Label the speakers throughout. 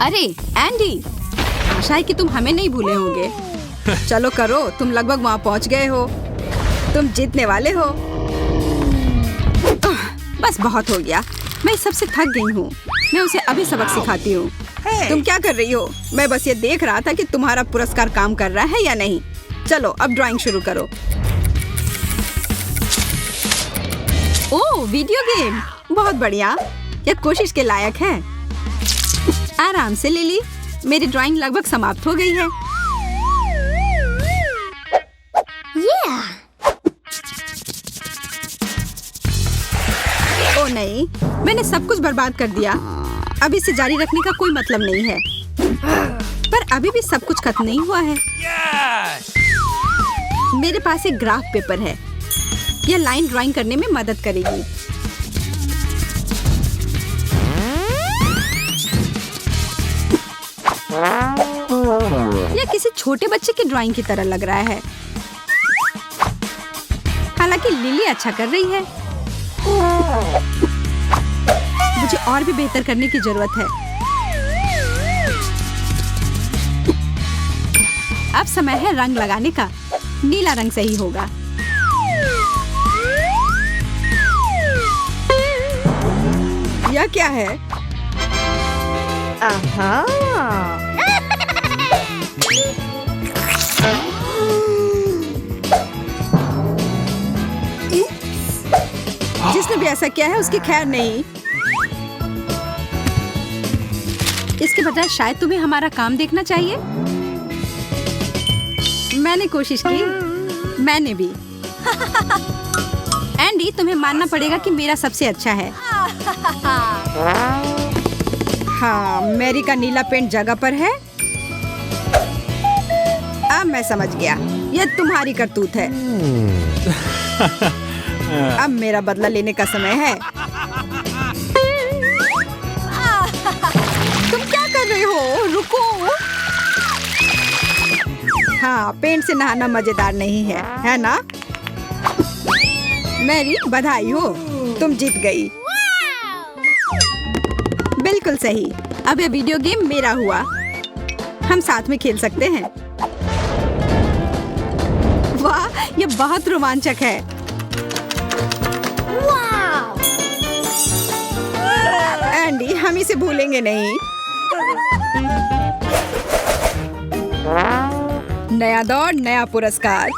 Speaker 1: अरे एंडी, आशा है कि तुम हमें नहीं भूले होंगे। चलो करो, तुम लगभग वहाँ पहुँच गए हो। तुम जीतने वाले हो। बस बहुत हो गया, मैं इस सबसे थक गई हूँ। मैं उसे अभी सबक सिखाती हूँ। तुम क्या कर रही हो? मैं बस ये देख रहा था कि तुम्हारा पुरस्कार काम कर रहा है या नहीं। चलो अब ड्राइंग शुरू करो। ओह, वीडियो गेम, बहुत बढ़िया। यह कोशिश के लायक है। आराम से लिली, मेरी ड्राइंग लगभग समाप्त हो गई है। ओ नहीं, मैंने सब कुछ बर्बाद कर दिया। अब इसे जारी रखने का कोई मतलब नहीं है। पर अभी भी सब कुछ खत्म नहीं हुआ है। मेरे पास एक ग्राफ पेपर है। यह लाइन ड्राइंग करने में मदद करेगी। यह किसी छोटे बच्चे की ड्राइंग की तरह लग रहा है। हालांकि लिली अच्छा कर रही है। मुझे और भी बेहतर करने की जरूरत है। अब समय है रंग लगाने का। नीला रंग सही होगा। यह क्या है? जिसने भी ऐसा किया है उसकी खैर नहीं। इसके बजाय शायद तुम्हें हमारा काम देखना चाहिए। मैंने कोशिश की। मैंने भी। एंडी, तुम्हें मानना पड़ेगा कि मेरा सबसे अच्छा है। हाँ, मैरी का नीला पेंट जगह पर है। अब मैं समझ गया, यह तुम्हारी करतूत है। अब मेरा बदला लेने का समय है। तुम क्या कर रहे हो? रुको। हाँ, पेंट से नहाना मजेदार नहीं है ना? मैरी, बधाई हो, तुम जीत गई। बिल्कुल सही। अब यह वीडियो गेम मेरा हुआ। हम साथ में खेल सकते हैं। वाह, यह बहुत रोमांचक है। एंडी, हम इसे भूलेंगे नहीं। नया दौर, नया पुरस्कार।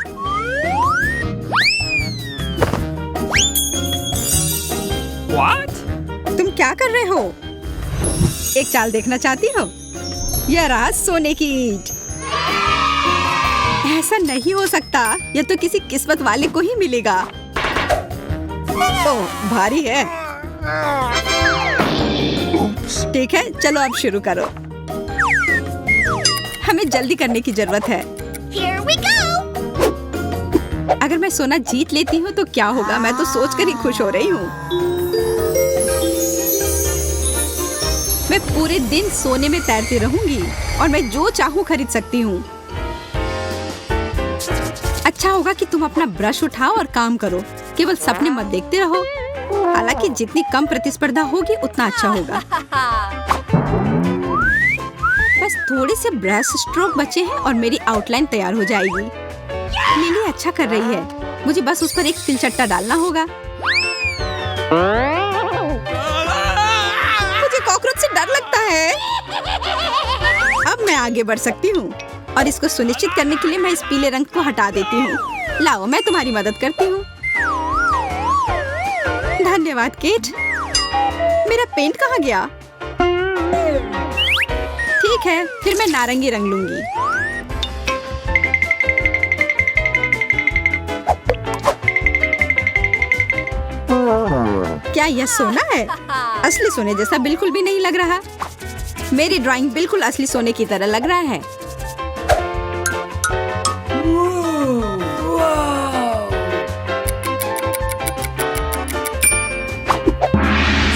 Speaker 2: What?
Speaker 1: तुम क्या कर रहे हो? एक चाल देखना चाहती हो? यह रहा सोने की ईंट। ऐसा नहीं हो सकता। यह तो किसी किस्मत वाले को ही मिलेगा। ओह, भारी है। ठीक है, चलो अब शुरू करो। हमें जल्दी करने की जरूरत है।
Speaker 3: Here we go!
Speaker 1: अगर मैं सोना जीत लेती हूँ तो क्या होगा? मैं तो सोचकर ही खुश हो रही हूँ। मैं पूरे दिन सोने में तैरती रहूंगी और मैं जो चाहूँ खरीद सकती हूँ। अच्छा होगा कि तुम अपना ब्रश उठाओ और काम करो। केवल सपने मत देखते रहो। हालांकि जितनी कम प्रतिस्पर्धा होगी उतना अच्छा होगा। बस थोड़े से ब्रश स्ट्रोक बचे हैं और मेरी आउटलाइन तैयार हो जाएगी। लिली अच्छा कर रही है। मुझे बस उस पर एक तिलचट्टा डालना होगा। मुझे कॉकरोच से डर लगता है। अब मैं आगे बढ़ सकती हूँ और इसको सुनिश्चित करने के लिए मैं इस पीले रंग को हटा देती हूँ। लाओ, मैं तुम्हारी मदद करती हूँ। धन्यवाद केट। मेरा पेंट कहाँ गया? ठीक है, फिर मैं नारंगी रंग लूंगी। क्या यह सोना है? असली सोने जैसा बिल्कुल भी नहीं लग रहा। मेरी ड्राइंग बिल्कुल असली सोने की तरह लग रहा है।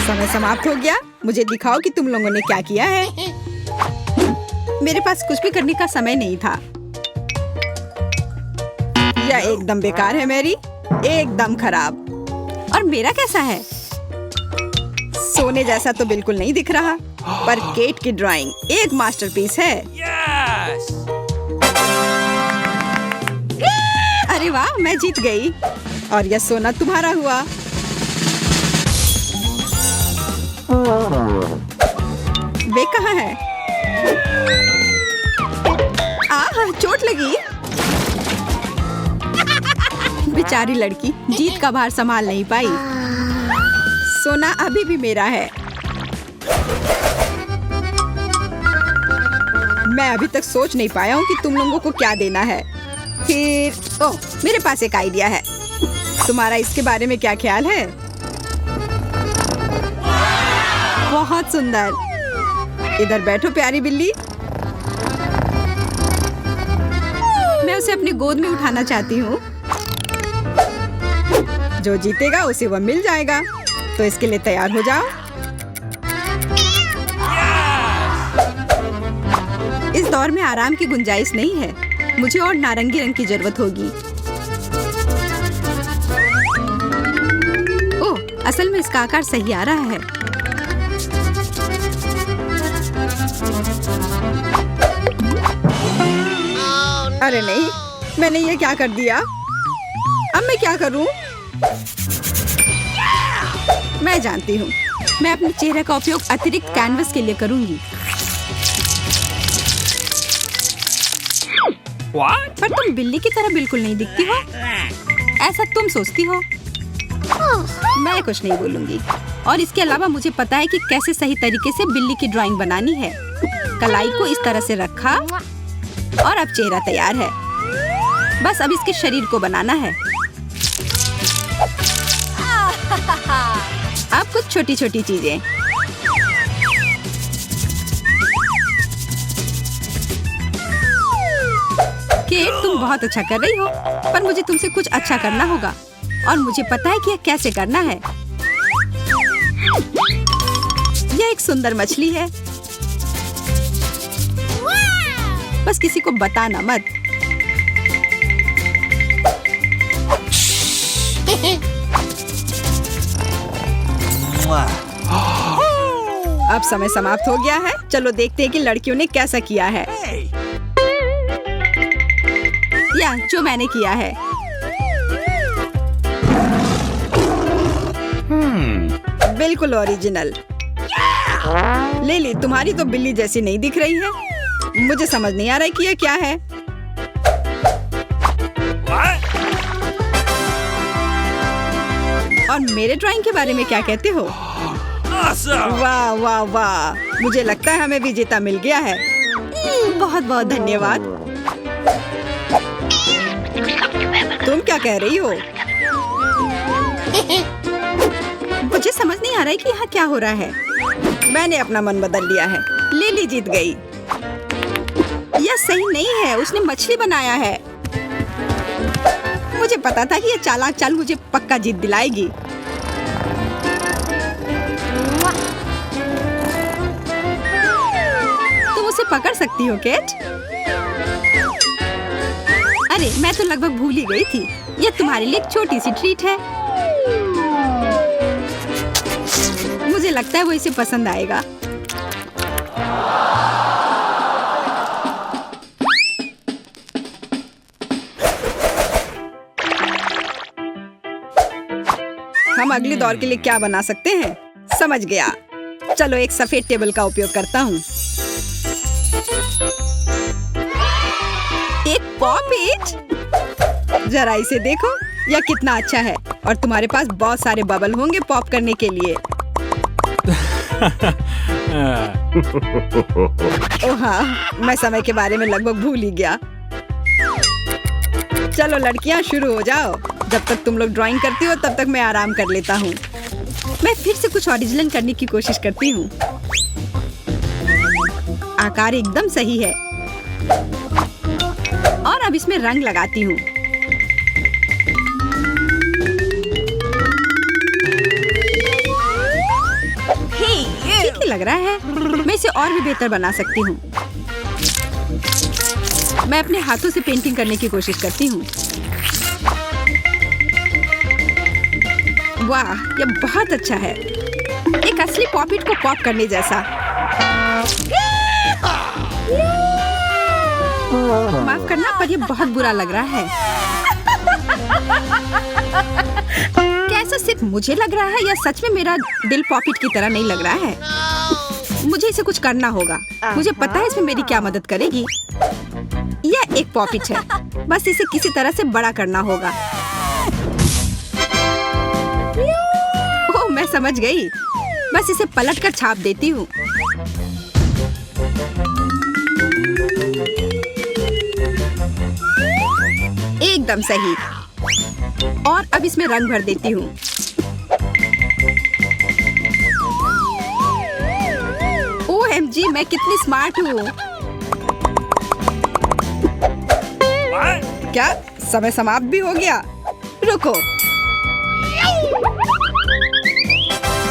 Speaker 1: समय समाप्त हो गया। मुझे दिखाओ कि तुम लोगों ने क्या किया है। मेरे पास कुछ भी करने का समय नहीं था। यह एकदम बेकार है मैरी, एकदम खराब। और मेरा कैसा है? सोने अपने जैसा तो बिल्कुल नहीं दिख रहा, पर केट की ड्राइंग एक मास्टरपीस है।
Speaker 2: Yes!
Speaker 1: अरे वाह, मैं जीत गई और यह सोना तुम्हारा हुआ। वे कहाँ है? चोट लगी। बेचारी लड़की जीत का भार संभाल नहीं पाई। सोना अभी भी मेरा है। मैं अभी तक सोच नहीं पाया हूँ कि तुम लोगों को क्या देना है। फिर ओह, मेरे पास एक आइडिया है। तुम्हारा इसके बारे में क्या ख्याल है? बहुत सुंदर। इधर बैठो प्यारी बिल्ली। मैं उसे अपनी गोद में उठाना चाहती हूँ। जो जीतेगा उसे वह मिल जाएगा। तो इसके लिए तैयार हो जाओ। इस दौर में आराम की गुंजाइश नहीं है। मुझे और नारंगी रंग की जरूरत होगी। ओह, असल में इसका आकार सही आ रहा है। अरे नहीं, मैंने ये क्या कर दिया? अब मैं क्या करूं? मैं जानती हूँ। मैं अपने चेहरे का उपयोग अतिरिक्त कैनवस के लिए करूंगी।
Speaker 2: What?
Speaker 1: पर तुम बिल्ली की तरह बिल्कुल नहीं दिखती हो। ऐसा तुम सोचती हो। मैं कुछ नहीं बोलूंगी। और इसके अलावा मुझे पता है कि कैसे सही तरीके से बिल्ली की ड्राइंग बनानी है। कलाई को इस तरह से रखा और अब चेहरा तैयार है। बस अब इसके शरीर को बनाना है। अब कुछ छोटी छोटी चीजें। केट, तुम बहुत अच्छा कर रही हो, पर मुझे तुमसे कुछ अच्छा करना होगा और मुझे पता है कि यह कैसे करना है। यह एक सुंदर मछली है। बस किसी को बताना मत। अब समय समाप्त हो गया है। चलो देखते हैं कि लड़कियों ने कैसा किया है। या जो मैंने किया है। बिल्कुल ओरिजिनल। लिली, तुम्हारी तो बिल्ली जैसी नहीं दिख रही है। मुझे समझ नहीं आ रहा है कि यह क्या है। और मेरे ड्राइंग के बारे में क्या कहते हो?
Speaker 2: Awesome!
Speaker 1: वाह वाह वाह, मुझे लगता है हमें विजेता मिल गया है। बहुत बहुत धन्यवाद। तुम क्या कह रही हो? मुझे समझ नहीं आ रहा है कि यहाँ क्या हो रहा है। मैंने अपना मन बदल लिया है। लिली जीत गई। यह सही नहीं है। उसने मछली बनाया है। मुझे पता था कि यह चालाक चाल मुझे पक्का जीत दिलाएगी। तुम उसे पकड़ सकती हो केट? अरे, मैं तो लगभग भूल ही गई थी। यह तुम्हारे लिए एक छोटी सी ट्रीट है। मुझे लगता है वो इसे पसंद आएगा। हम अगले दौर के लिए क्या बना सकते हैं? समझ गया। चलो एक सफेद टेबल का उपयोग करता हूँ। एक पॉप। जरा इसे देखो, यह कितना अच्छा है। और तुम्हारे पास बहुत सारे बबल होंगे पॉप करने के लिए। ओह हाँ, मैं समय के बारे में लगभग भूल ही गया। चलो लड़कियां, शुरू हो जाओ। जब तक तुम लोग ड्राइंग करती हो तब तक मैं आराम कर लेता हूँ। मैं फिर से कुछ ओरिजिनल करने की कोशिश करती हूँ। आकार एकदम सही है। और अब इसमें रंग लगाती हूँ। ठीक ही लग रहा है। मैं इसे और भी बेहतर बना सकती हूँ। मैं अपने हाथों से पेंटिंग करने की कोशिश करती हूँ। वाह, यह बहुत अच्छा है। एक असली पॉपिट को पॉप करने जैसा। माफ करना पर ये बहुत बुरा लग रहा है। क्या ऐसा सिर्फ मुझे लग रहा है या सच में मेरा दिल पॉपिट की तरह नहीं लग रहा है? मुझे इसे कुछ करना होगा। मुझे पता है इसमें मेरी क्या मदद करेगी। यह एक पॉपिट है, बस इसे किसी तरह से बड़ा करना होगा। ओह, मैं समझ गई। बस इसे पलट कर छाप देती हूँ। एकदम सही। और अब इसमें रंग भर देती हूँ। OMG, मैं कितनी स्मार्ट हूँ। क्या समय समाप्त भी हो गया? रुको,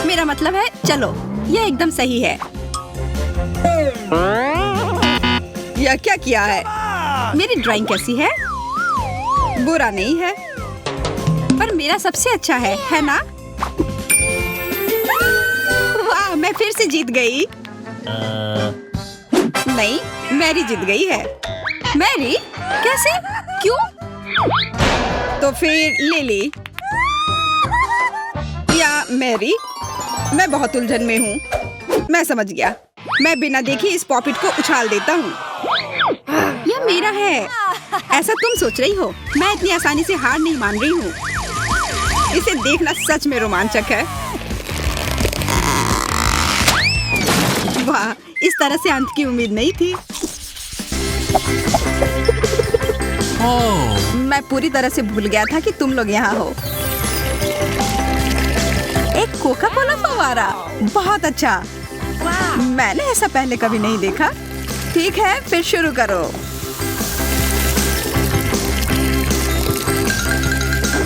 Speaker 1: मेरा मतलब है चलो, यह एकदम सही है। यह क्या किया है? मेरी ड्राइंग कैसी है? बुरा नहीं है, पर मेरा सबसे अच्छा है ना? वाह, मैं फिर से जीत गई। नहीं, मैरी जीत गई है। मैरी? कैसे? क्यों? तो फिर लिली या मैरी? मैं बहुत उलझन में हूँ। मैं समझ गया। मैं बिना देखे इस पॉपिट को उछाल देता हूँ। यह मेरा है। ऐसा तुम सोच रही हो? मैं इतनी आसानी से हार नहीं मान रही हूँ। इसे देखना सच में रोमांचक है। वाह, इस तरह से अंत की उम्मीद नहीं थी। मैं पूरी तरह से भूल गया था कि तुम लोग यहाँ हो। एक कोका कोला फव्वारा, बहुत अच्छा। मैंने ऐसा पहले कभी नहीं देखा। ठीक है, फिर शुरू करो।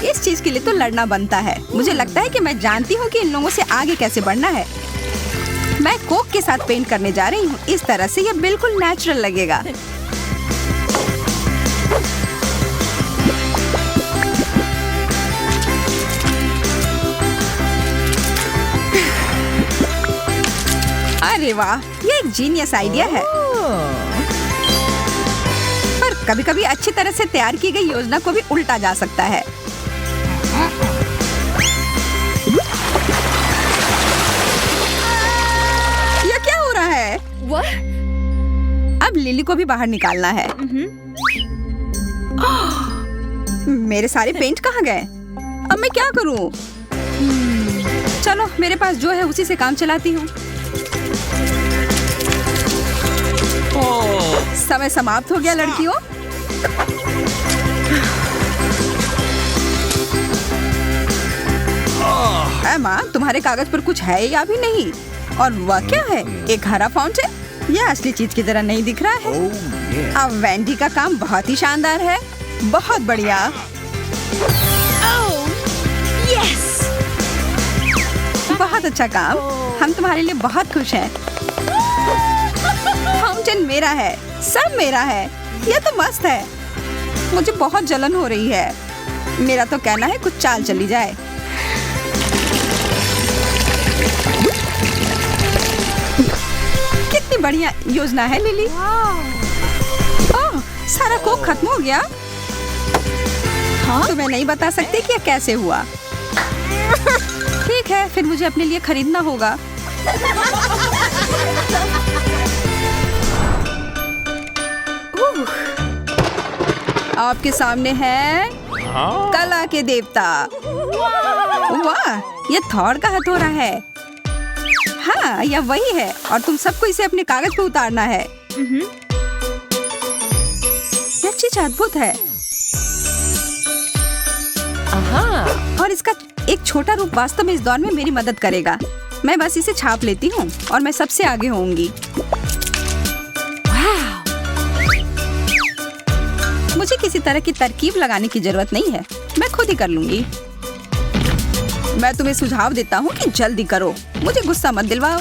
Speaker 1: इस चीज के लिए तो लड़ना बनता है। मुझे लगता है कि मैं जानती हूँ कि इन लोगों से आगे कैसे बढ़ना है। मैं कोक के साथ पेंट करने जा रही हूँ। इस तरह से ये बिल्कुल नेचुरल लगेगा। अरे वाह, ये एक जीनियस आइडिया है। पर कभी-कभी अच्छी तरह से तैयार की गई योजना को भी उल्टा जा सकता है। यह क्या हो रहा है? अब लिली को भी बाहर निकालना है। मेरे सारे पेंट कहाँ गए? अब मैं क्या करूं? चलो, मेरे पास जो है उसी से काम चलाती हूँ। समय समाप्त हो गया लड़कियों। एमा, तुम्हारे कागज पर कुछ है या भी नहीं? और वह क्या है? एक हरा फाउंटेन? यह असली चीज की तरह नहीं दिख रहा है। अब वेंडी का काम बहुत ही शानदार है। बहुत बढ़िया। बहुत अच्छा काम। हम तुम्हारे लिए बहुत खुश हैं। फाउंटेन मेरा है, सब मेरा है। यह तो मस्त है। मुझे बहुत जलन हो रही है। मेरा तो कहना है कुछ चाल चली जाए। कितनी बढ़िया योजना है लिली। ओह, सारा कोक खत्म हो गया। तुम्हें नहीं बता सकती कि यह कैसे हुआ। ठीक है, फिर मुझे अपने लिए खरीदना होगा। आपके सामने है कला के देवता। वाह, ये थॉर का हथौड़ा है। हाँ, यह वही है और तुम सबको इसे अपने कागज पे उतारना है। यह चीज अद्भुत है। और इसका एक छोटा रूप वास्तव में इस दौर में मेरी मदद करेगा। मैं बस इसे छाप लेती हूँ और मैं सबसे आगे होंगी। मुझे किसी तरह की तरकीब लगाने की जरूरत नहीं है। मैं खुद ही कर लूंगी। मैं तुम्हें सुझाव देता हूँ कि जल्दी करो। मुझे गुस्सा मत दिलवाओ।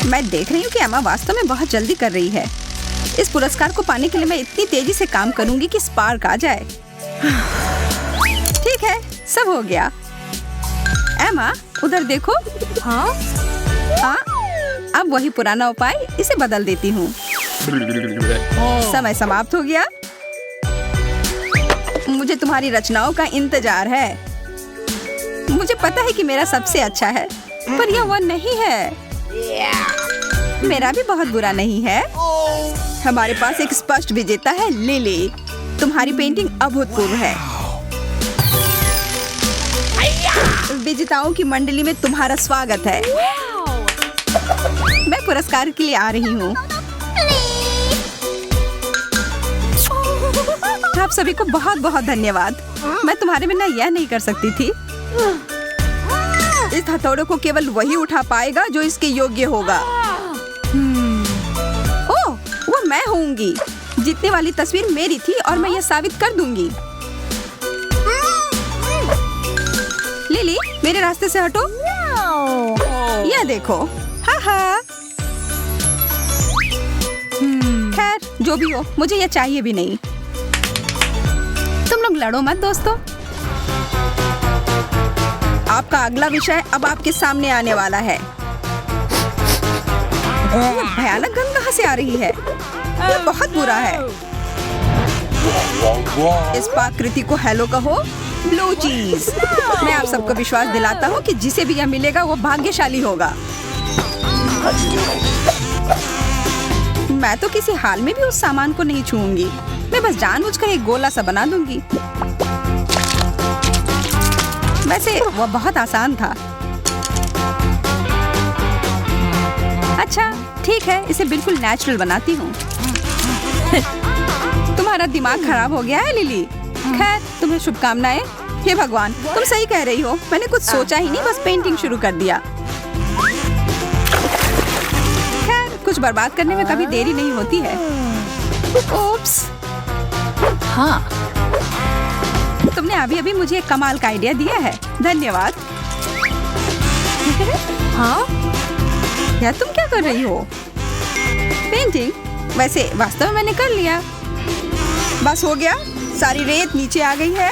Speaker 1: मैं देख रही हूँ कि एमा वास्तव में बहुत जल्दी कर रही है। इस पुरस्कार को पाने के लिए मैं इतनी तेजी से काम करूंगी कि स्पार्क आ जाए। ठीक है, सब हो गया। एमा, माँ, उधर देखो। हाँ, अब वही पुराना उपाय, इसे बदल देती हूँ। समय समाप्त हो गया। मुझे तुम्हारी रचनाओं का इंतजार है। मुझे पता है कि मेरा सबसे अच्छा है, पर यह वह नहीं है। मेरा भी बहुत बुरा नहीं है। हमारे पास एक स्पष्ट विजेता है, लिली। तुम्हारी पेंटिंग अभूतपूर्व है। विजेताओं की मंडली में तुम्हारा स्वागत है। मैं पुरस्कार के लिए आ रही हूँ। आप सभी को बहुत बहुत धन्यवाद। मैं तुम्हारे बिना यह नहीं कर सकती थी। इस हथौड़े को केवल वही उठा पाएगा जो इसके योग्य होगा। ओह, वो मैं होंगी। जीतने वाली तस्वीर मेरी थी और मैं यह साबित कर दूंगी। लिली, मेरे रास्ते से हटो। यह देखो। हाँ। खैर, जो भी हो, मुझे यह चाहिए भी नहीं। तुम लोग लड़ो मत दोस्तों। आपका अगला विषय अब आपके सामने आने वाला है। यह भयानक गंध कहाँ से आ रही है? यह बहुत बुरा है। इस पाकृति को हेलो कहो, ब्लू चीज। मैं आप सबको विश्वास दिलाता हूँ कि जिसे भी यह मिलेगा वो भाग्यशाली होगा। मैं तो किसी हाल में भी उस सामान को नहीं छूऊंगी। मैं बस जानबूझकर एक गोला सा बना दूंगी। वैसे वो बहुत आसान था। अच्छा, ठीक है, इसे बिल्कुल नेचुरल बनाती हूँ। तुम्हारा दिमाग खराब हो गया है लिली। खैर, तुम्हें शुभकामनाएं। हे भगवान, तुम सही कह रही हो। मैंने कुछ सोचा ही नहीं, बस पेंटिंग शुरू कर दिया। खैर, कुछ बर्बाद करने में कभी देरी नहीं होती है। ओप्स। हाँ, तुमने अभी मुझे एक कमाल का आइडिया दिया है। धन्यवाद। हाँ, यार तुम क्या कर रही हो? पेंटिंग? वैसे वास्तव में मैंने कर लिया। बस हो गया, सारी रेत नीचे आ गई है।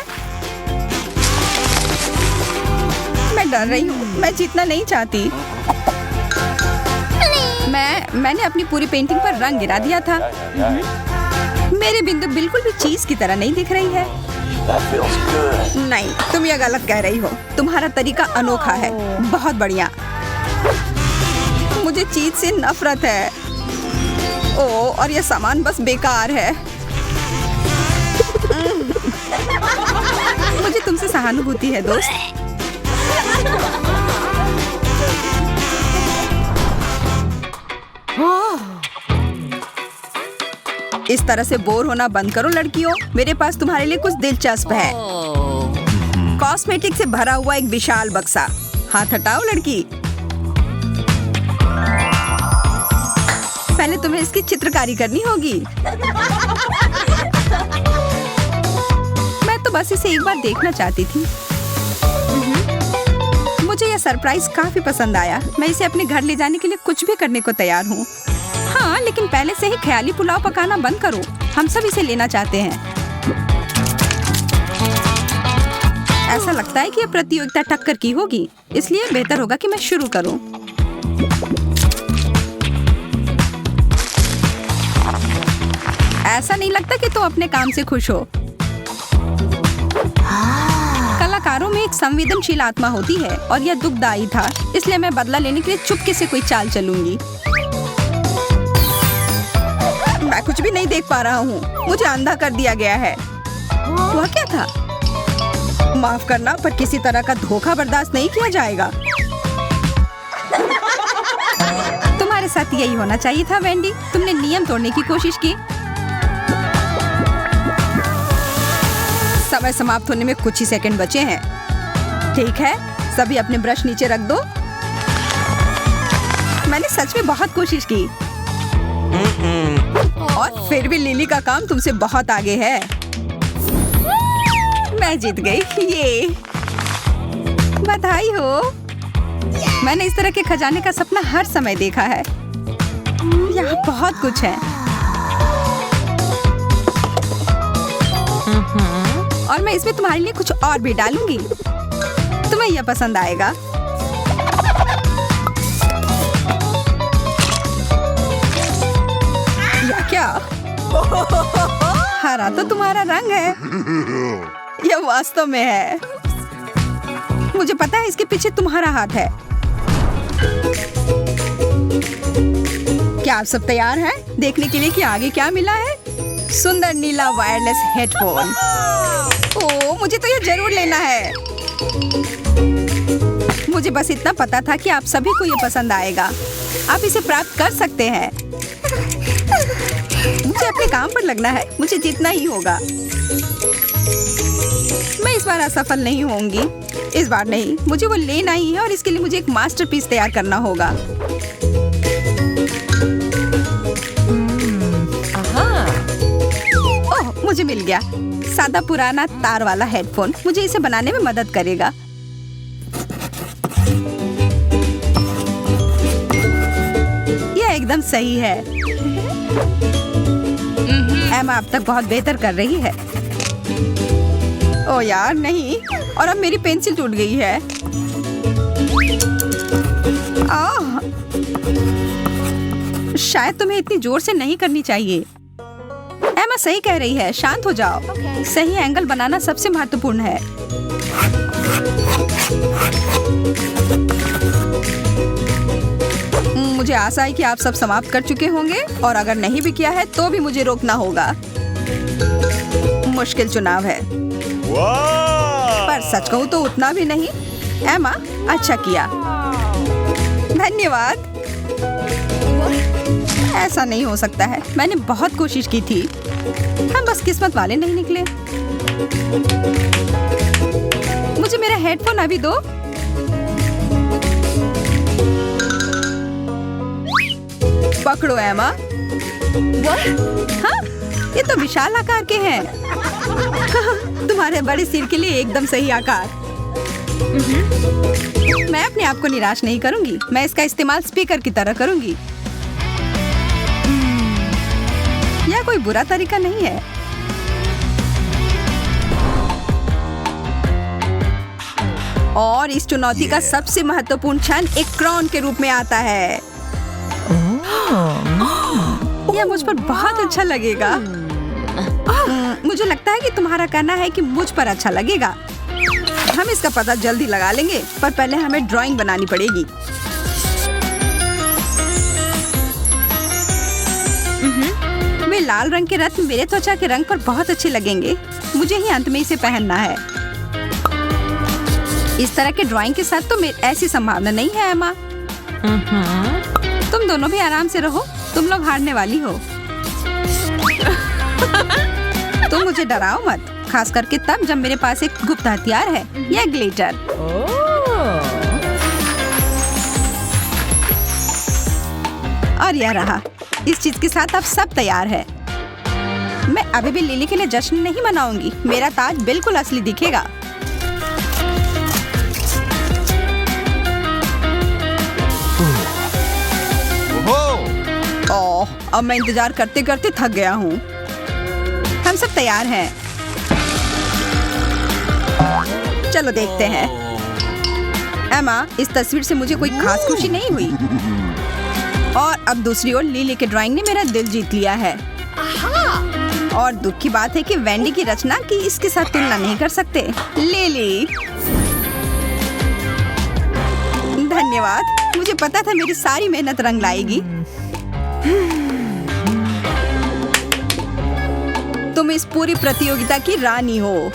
Speaker 1: मैं डर रही हूँ, मैं जीतना नहीं चाहती। मैंने अपनी पूरी पेंटिंग पर रंग गिरा दिया था। मेरे बिंदु बिल्कुल भी चीज की तरह नहीं दिख रही है। नहीं, तुम ये गलत कह रही हो। तुम्हारा तरीका अनोखा है। बहुत बढ़िया। मुझे चीज से नफरत है। ओह, और यह सामान बस बेकार है। मुझे तुमसे सहानुभूति है दोस्त। इस तरह से बोर होना बंद करो लड़कियों। मेरे पास तुम्हारे लिए कुछ दिलचस्प है। कॉस्मेटिक से भरा हुआ एक विशाल बक्सा। हाथ हटाओ लड़की। पहले तुम्हें इसकी चित्रकारी करनी होगी। मैं तो बस इसे एक बार देखना चाहती थी। मुझे यह सरप्राइज काफी पसंद आया। मैं इसे अपने घर ले जाने के लिए कुछ भी करने को तैयार हूँ। हाँ, लेकिन पहले से ही ख्याली पुलाव पकाना बंद करो। हम सब इसे लेना चाहते हैं। ऐसा लगता है कि यह प्रतियोगिता टक्कर की होगी, इसलिए बेहतर होगा कि मैं शुरू करूं। ऐसा नहीं लगता कि तुम अपने काम से खुश हो। कलाकारों में एक संवेदनशील आत्मा होती है और यह दुखदायी था, इसलिए मैं बदला लेने के लिए चुपके से कोई चाल चलूंगी। मैं कुछ भी नहीं देख पा रहा हूँ। मुझे अंधा कर दिया गया है। वह क्या था? माफ करना, पर किसी तरह का धोखा बर्दाश्त नहीं किया जाएगा। तुम्हारे साथ यही होना चाहिए था वेंडी। तुमने नियम तोड़ने की कोशिश की। समय समाप्त होने में कुछ ही सेकंड बचे हैं। ठीक है, सभी अपने ब्रश नीचे रख दो। मैंने सच में बहुत कोशिश की और फिर भी लिली का काम तुमसे बहुत आगे है। मैं जीत गई। ये बधाई हो। मैंने इस तरह के खजाने का सपना हर समय देखा है। यहाँ बहुत कुछ है और मैं इसमें तुम्हारे लिए कुछ और भी डालूंगी। तुम्हें यह पसंद आएगा। क्या? हरा तो तुम्हारा रंग है। यह वास्तव में है। मुझे पता है इसके पीछे तुम्हारा हाथ है। क्या आप सब तैयार हैं देखने के लिए कि आगे क्या मिला है? सुंदर नीला वायरलेस हेडफोन। ओह, मुझे तो यह जरूर लेना है। मुझे बस इतना पता था कि आप सभी को ये पसंद आएगा। आप इसे प्राप्त कर सकते हैं। मुझे अपने काम पर लगना है। मुझे जीतना ही होगा। मैं इस बार असफल नहीं होंगी। इस बार नहीं, मुझे वो लेना ही है और इसके लिए मुझे एक मास्टरपीस तैयार करना होगा। ओह, मुझे मिल गया। सादा पुराना तार वाला हेडफोन मुझे इसे बनाने में मदद करेगा। यह एकदम सही है। एमा अब तक बहुत बेहतर कर रही है। ओ यार नहीं, और अब मेरी पेंसिल टूट गई है। शायद तुम्हें इतनी जोर से नहीं करनी चाहिए। एमा सही कह रही है, शांत हो जाओ। सही एंगल बनाना सबसे महत्वपूर्ण है। मुझे आशा है कि आप सब समाप्त कर चुके होंगे और अगर नहीं भी किया है तो भी मुझे रोकना होगा। मुश्किल चुनाव है, पर सच कहूं तो उतना भी नहीं। एमा, अच्छा किया। धन्यवाद। ऐसा नहीं हो सकता है। मैंने बहुत कोशिश की थी। हम बस किस्मत वाले नहीं निकले। मुझे मेरा हेडफोन अभी दो। पकड़ो एमा। हाँ, ये तो विशाल आकार के हैं। तुम्हारे बड़े सिर के लिए एकदम सही आकार। मैं अपने आप को निराश नहीं करूंगी। मैं इसका इस्तेमाल स्पीकर की तरह करूंगी। यह कोई बुरा तरीका नहीं है। और इस चुनौती का सबसे महत्वपूर्ण क्षण एक क्राउन के रूप में आता है। यह मुझ पर बहुत अच्छा लगेगा। मुझे लगता है कि तुम्हारा कहना है कि मुझ पर अच्छा लगेगा। हम इसका पता जल्दी लगा लेंगे, पर पहले हमें ड्राइंग बनानी पड़ेगी। वे लाल रंग के रत्न मेरे त्वचा के रंग पर बहुत अच्छे लगेंगे। मुझे ही अंत में इसे पहनना है। इस तरह के ड्राइंग के साथ तो ऐसी संभावना नहीं है एमा। तुम दोनों भी आराम से रहो। तुम लोग हारने वाली हो। तुम मुझे डराओ मत, खास करके तब जब मेरे पास एक गुप्त हथियार है, यह ग्लिटर। और यह रहा। इस चीज के साथ अब सब तैयार है। मैं अभी भी लिली के लिए जश्न नहीं मनाऊंगी। मेरा ताज बिल्कुल असली दिखेगा। ओह, अब मैं इंतजार करते करते थक गया हूँ। हम सब तैयार हैं। चलो देखते हैं। एमा, इस तस्वीर से मुझे कोई खास खुशी नहीं हुई। और अब दूसरी ओर लिली के ड्राइंग ने मेरा दिल जीत लिया है। और दुख की बात है कि वेंडी की रचना की इसके साथ तुलना नहीं कर सकते। लिली, धन्यवाद। मुझे पता था मेरी सारी मेहनत रंग लाएगी। तुम इस पूरी प्रतियोगिता की रानी हो।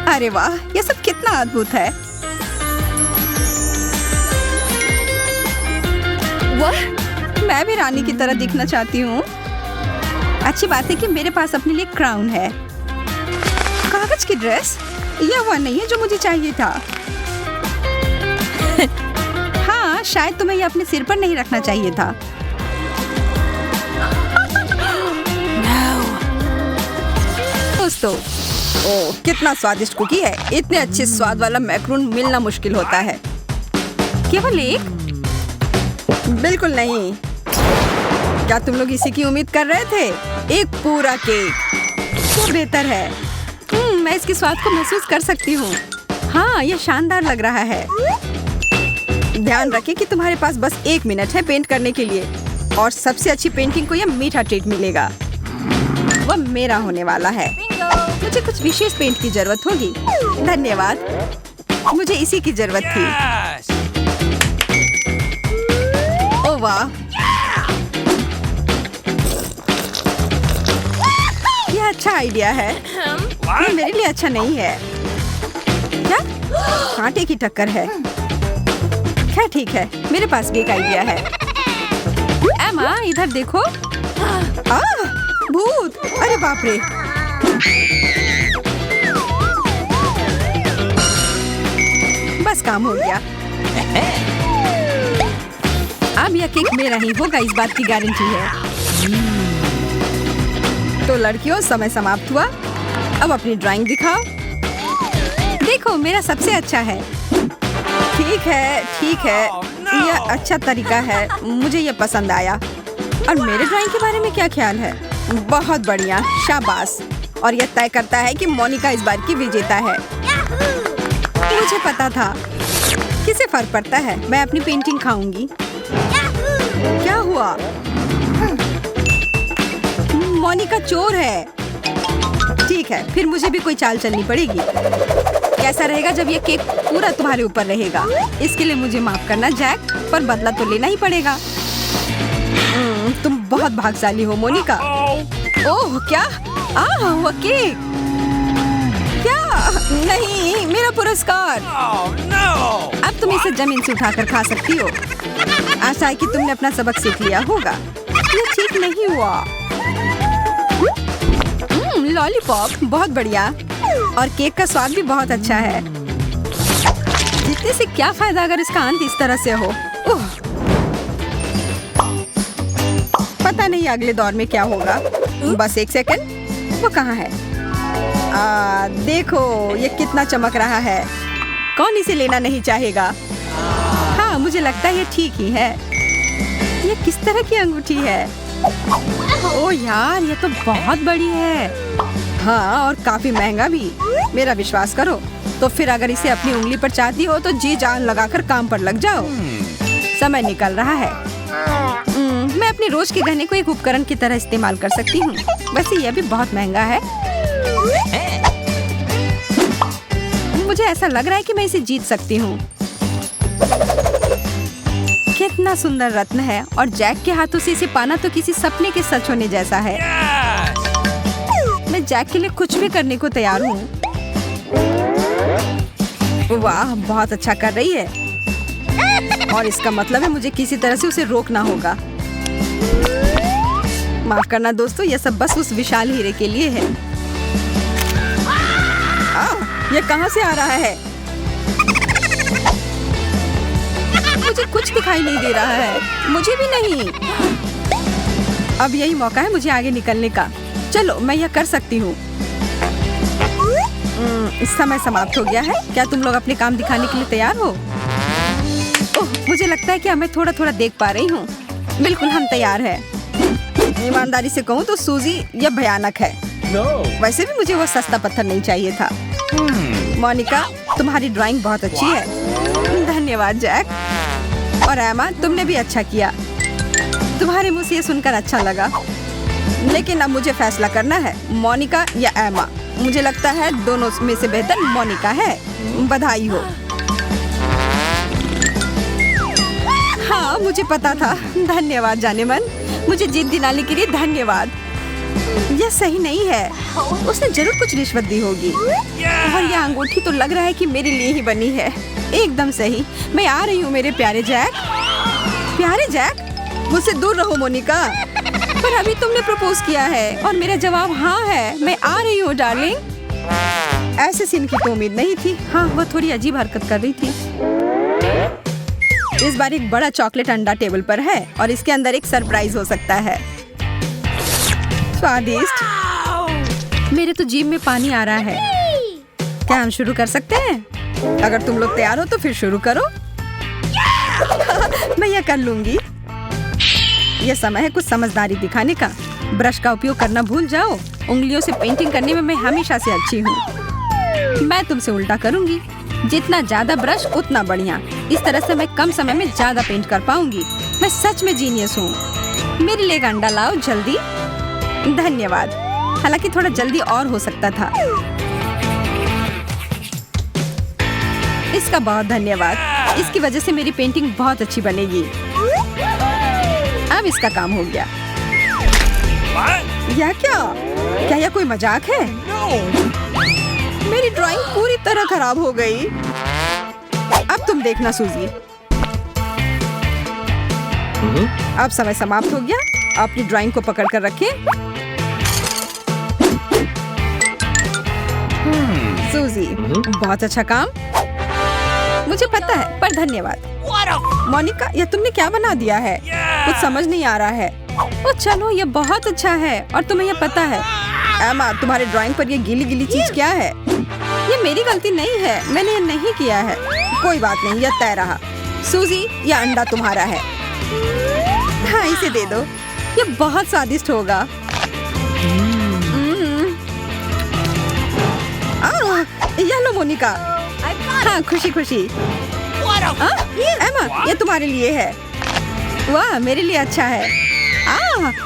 Speaker 1: अरे वाह, ये सब कितना अद्भुत है। मैं भी रानी की तरह दिखना चाहती हूँ। अच्छी बात है कि मेरे पास अपने लिए क्राउन है। कागज की ड्रेस, यह वह नहीं है जो मुझे चाहिए था। हाँ, शायद तुम्हें यह अपने सिर पर नहीं रखना चाहिए था। दोस्तों, ओह, कितना स्वादिष्ट कुकी है। इतने अच्छे स्वाद वाला मैक्रून मिलना मुश्किल होता है। केवल एक? बिल्कुल नहीं। क्या तुम लोग इसी की उम्मीद कर रहे थे? एक पूरा केक तो बेहतर है। मैं इसके स्वाद को महसूस कर सकती हूँ। हाँ, यह शानदार लग रहा है। ध्यान रखें कि तुम्हारे पास बस 1 मिनट है पेंट करने के लिए, और सबसे अच्छी पेंटिंग को यह मीठा ट्रीट मिलेगा। वह मेरा होने वाला है। मुझे कुछ विशेष पेंट की जरूरत होगी। धन्यवाद, मुझे इसी की जरूरत थी।
Speaker 2: Yes.
Speaker 1: ओह वाह, यह अच्छा आइडिया है। ये मेरे लिए अच्छा नहीं है। क्या? कांटे की टक्कर है। क्या ठीक है, मेरे पास भी एक आइडिया है। एमा, इधर देखो। भूत! अरे बाप रे! बस काम हो गया। अब यह केक मेरा ही होगा, इस बात की गारंटी है। तो लड़कियों, समय समाप्त हुआ। अब अपनी ड्राइंग दिखाओ। देखो, मेरा सबसे अच्छा है। ठीक है, ठीक है, यह अच्छा तरीका है। मुझे यह पसंद आया। और मेरे ड्राइंग के बारे में क्या ख्याल है? बहुत बढ़िया, शाबाश। और यह तय करता है कि मोनिका इस बार की विजेता है। मुझे पता था। किसे फर्क पड़ता है? मैं अपनी पेंटिंग खाऊंगी। क्या हुआ? मोनिका चोर है। ठीक है, फिर मुझे भी कोई चाल चलनी पड़ेगी। कैसा रहेगा जब ये केक पूरा तुम्हारे ऊपर रहेगा? इसके लिए मुझे माफ करना जैक, पर बदला तो लेना ही पड़ेगा। तुम बहुत भाग्यशाली हो मोनिका। ओह, क्या? वो केक! क्या? नहीं, मेरा पुरस्कार!
Speaker 2: Oh no!
Speaker 1: अब तुम इसे जमीन से उठाकर खा सकती हो। आशा है कि तुमने अपना सबक सीख लिया होगा। ये ठीक नहीं हुआ। लॉलीपॉप, बहुत बढ़िया। और केक का स्वाद भी बहुत अच्छा है। जीतने से क्या फायदा अगर इसका अंत इस तरह से हो। पता नहीं अगले दौर में क्या होगा। बस एक सेकंड, वो कहाँ है? देखो, ये कितना चमक रहा है। कौन इसे लेना नहीं चाहेगा? हाँ, मुझे लगता है ये ठीक ही है। ये किस तरह की अंगूठी है? ओह यार, ये तो बहुत बड़ी है। हाँ, और काफी महंगा भी। मेरा विश्वास करो। तो फिर अगर इसे अपनी उंगली पर चाहती हो तो जी जान लगाकर काम पर लग जाओ। समय निकल रहा है। मैं अपने रोज के गहने को एक उपकरण की तरह इस्तेमाल कर सकती हूँ। वैसे यह भी बहुत महंगा है। मुझे ऐसा लग रहा है कि मैं इसे जीत सकती हूँ। कितना सुंदर रत्न है, और जैक के हाथों से इसे पाना तो किसी सपने के सच होने जैसा है।
Speaker 2: Yes.
Speaker 1: मैं जैक के लिए कुछ भी करने को तैयार हूँ। वाह, बहुत अच्छा कर रही है। और इसका मतलब है मुझे किसी तरह से उसे रोकना होगा। माफ करना दोस्तों, यह सब बस उस विशाल हीरे के लिए है। यह कहाँ से आ रहा है? मुझे कुछ दिखाई नहीं दे रहा है। मुझे भी नहीं। अब यही मौका है मुझे आगे निकलने का। चलो, मैं यह कर सकती हूँ। समय समाप्त हो गया है। क्या तुम लोग अपने काम दिखाने के लिए तैयार हो? ओह, मुझे लगता है कि मैं थोड़ा थोड़ा देख पा रही हूँ। बिल्कुल, हम तैयार हैं। ईमानदारी से कहूँ तो सूजी, यह भयानक है। वैसे भी मुझे वो सस्ता पत्थर नहीं चाहिए था। मोनिका, तुम्हारी ड्राइंग बहुत अच्छी है। धन्यवाद जैक। और एमा, तुमने भी अच्छा किया। तुम्हारे मुंह से ये सुनकर अच्छा लगा। लेकिन अब मुझे फैसला करना है, मोनिका या एमा। मुझे लगता है दोनों में से बेहतर मोनिका है। बधाई हो। हाँ, मुझे पता था। धन्यवाद जाने मन। मुझे जीत दिलाने के लिए धन्यवाद। यह सही नहीं है। उसने जरूर कुछ रिश्वत दी होगी। और यह अंगूठी तो लग रहा है कि मेरे लिए ही बनी है। एकदम सही। मैं आ रही हूँ मेरे प्यारे जैक। प्यारे जैक? मुझसे दूर रहो मोनिका। पर अभी तुमने प्रपोज किया है और मेरा जवाब हाँ है। मैं आ रही हूँ डार्लिंग। ऐसे सीन की तो उम्मीद नहीं थी। हाँ, वह थोड़ी अजीब हरकत कर रही थी। इस बार एक बड़ा चॉकलेट अंडा टेबल पर है और इसके अंदर एक सरप्राइज हो सकता है। स्वादिष्ट। मेरे तो जीभ में पानी आ रहा है। क्या हम शुरू कर सकते हैं? अगर तुम लोग तैयार हो तो फिर शुरू करो। मैं यह कर लूंगी। यह समय है कुछ समझदारी दिखाने का। ब्रश का उपयोग करना भूल जाओ। उंगलियों से पेंटिंग करने में मैं हमेशा से अच्छी हूँ। मैं तुमसे उल्टा करूंगी। जितना ज्यादा ब्रश उतना बढ़िया। इस तरह से मैं कम समय में ज्यादा पेंट कर पाऊंगी। मैं सच में जीनियस हूँ। मेरे लिए एक अंडा लाओ जल्दी। धन्यवाद। हालांकि थोड़ा जल्दी और हो सकता था। इसका बहुत धन्यवाद। इसकी वजह से मेरी पेंटिंग बहुत अच्छी बनेगी। अब इसका काम हो गया।
Speaker 2: What?
Speaker 1: यह क्या यह कोई मजाक है?
Speaker 2: No.
Speaker 1: मेरी ड्राइंग पूरी तरह खराब हो गई। अब तुम देखना सूजी। अब समय समाप्त हो गया। अपनी ड्राइंग को पकड़ कर रखें। सूजी, बहुत अच्छा काम। मुझे पता है, पर धन्यवाद।
Speaker 2: What a
Speaker 1: मोनिका, यह तुमने क्या बना दिया है? कुछ समझ नहीं आ रहा है। ओ चलो, यह बहुत अच्छा है और तुम्हें यह पता है। एमा, तुम्हारे ड्राइंग पर यह गीली गीली चीज क्या है? ये मेरी गलती नहीं है, मैंने ये नहीं किया है। कोई बात नहीं, यह तय रहा। सूजी, यह अंडा तुम्हारा है। हाँ, इसे दे दो। ये बहुत स्वादिष्ट होगा। यह लो मोनिका। हाँ, खुशी खुशी।
Speaker 2: what a
Speaker 1: एमा, ये तुम्हारे लिए है। वाह, मेरे लिए अच्छा है।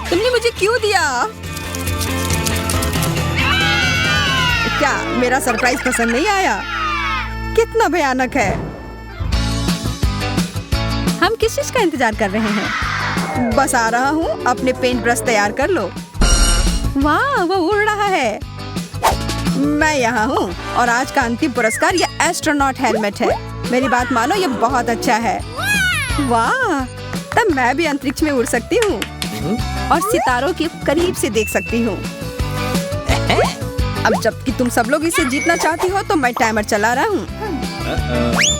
Speaker 1: तुमने मुझे क्यों दिया? क्या मेरा सरप्राइज पसंद नहीं आया? कितना भयानक है। हम किस चीज का इंतजार कर रहे हैं? बस आ रहा हूँ। अपने पेंट ब्रश तैयार कर लो। वाह, वो उड़ रहा है। मैं यहाँ हूँ और आज का अंतिम पुरस्कार ये एस्ट्रोनॉट हेलमेट है। मेरी बात मानो, ये बहुत अच्छा है। वाह, तब मैं भी अंतरिक्ष में उड़ सकती हूँ और सितारों के करीब से देख सकती हूँ। अब जबकि तुम सब लोग इसे जीतना चाहती हो, तो मैं टाइमर चला रहा हूँ।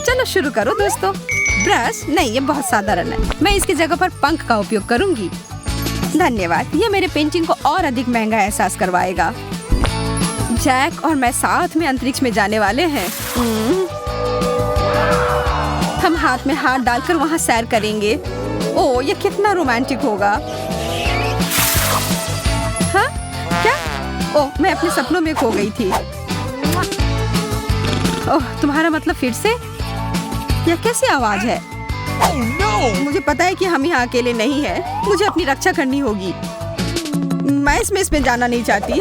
Speaker 1: चलो शुरू करो दोस्तों। ब्रश नहीं, ये बहुत साधारण है। मैं इसकी जगह पर पंख का उपयोग करूंगी। धन्यवाद। ये मेरे पेंटिंग को और अधिक महंगा एहसास करवाएगा। जैक और मैं साथ में अंतरिक्ष में जाने वाले हैं। हम हाथ में हाथ डालकर वहाँ सैर करेंगे। ओह, ये कितना रोमांटिक होगा। हाँ, क्या? ओह, मैं अपने सपनों में खो गई थी। ओह, तुम्हारा मतलब फिर से? यह कैसी आवाज है?
Speaker 2: Oh no!
Speaker 1: मुझे पता है कि हम यहाँ अकेले नहीं हैं। मुझे अपनी रक्षा करनी होगी। मैं इसमें जाना नहीं चाहती।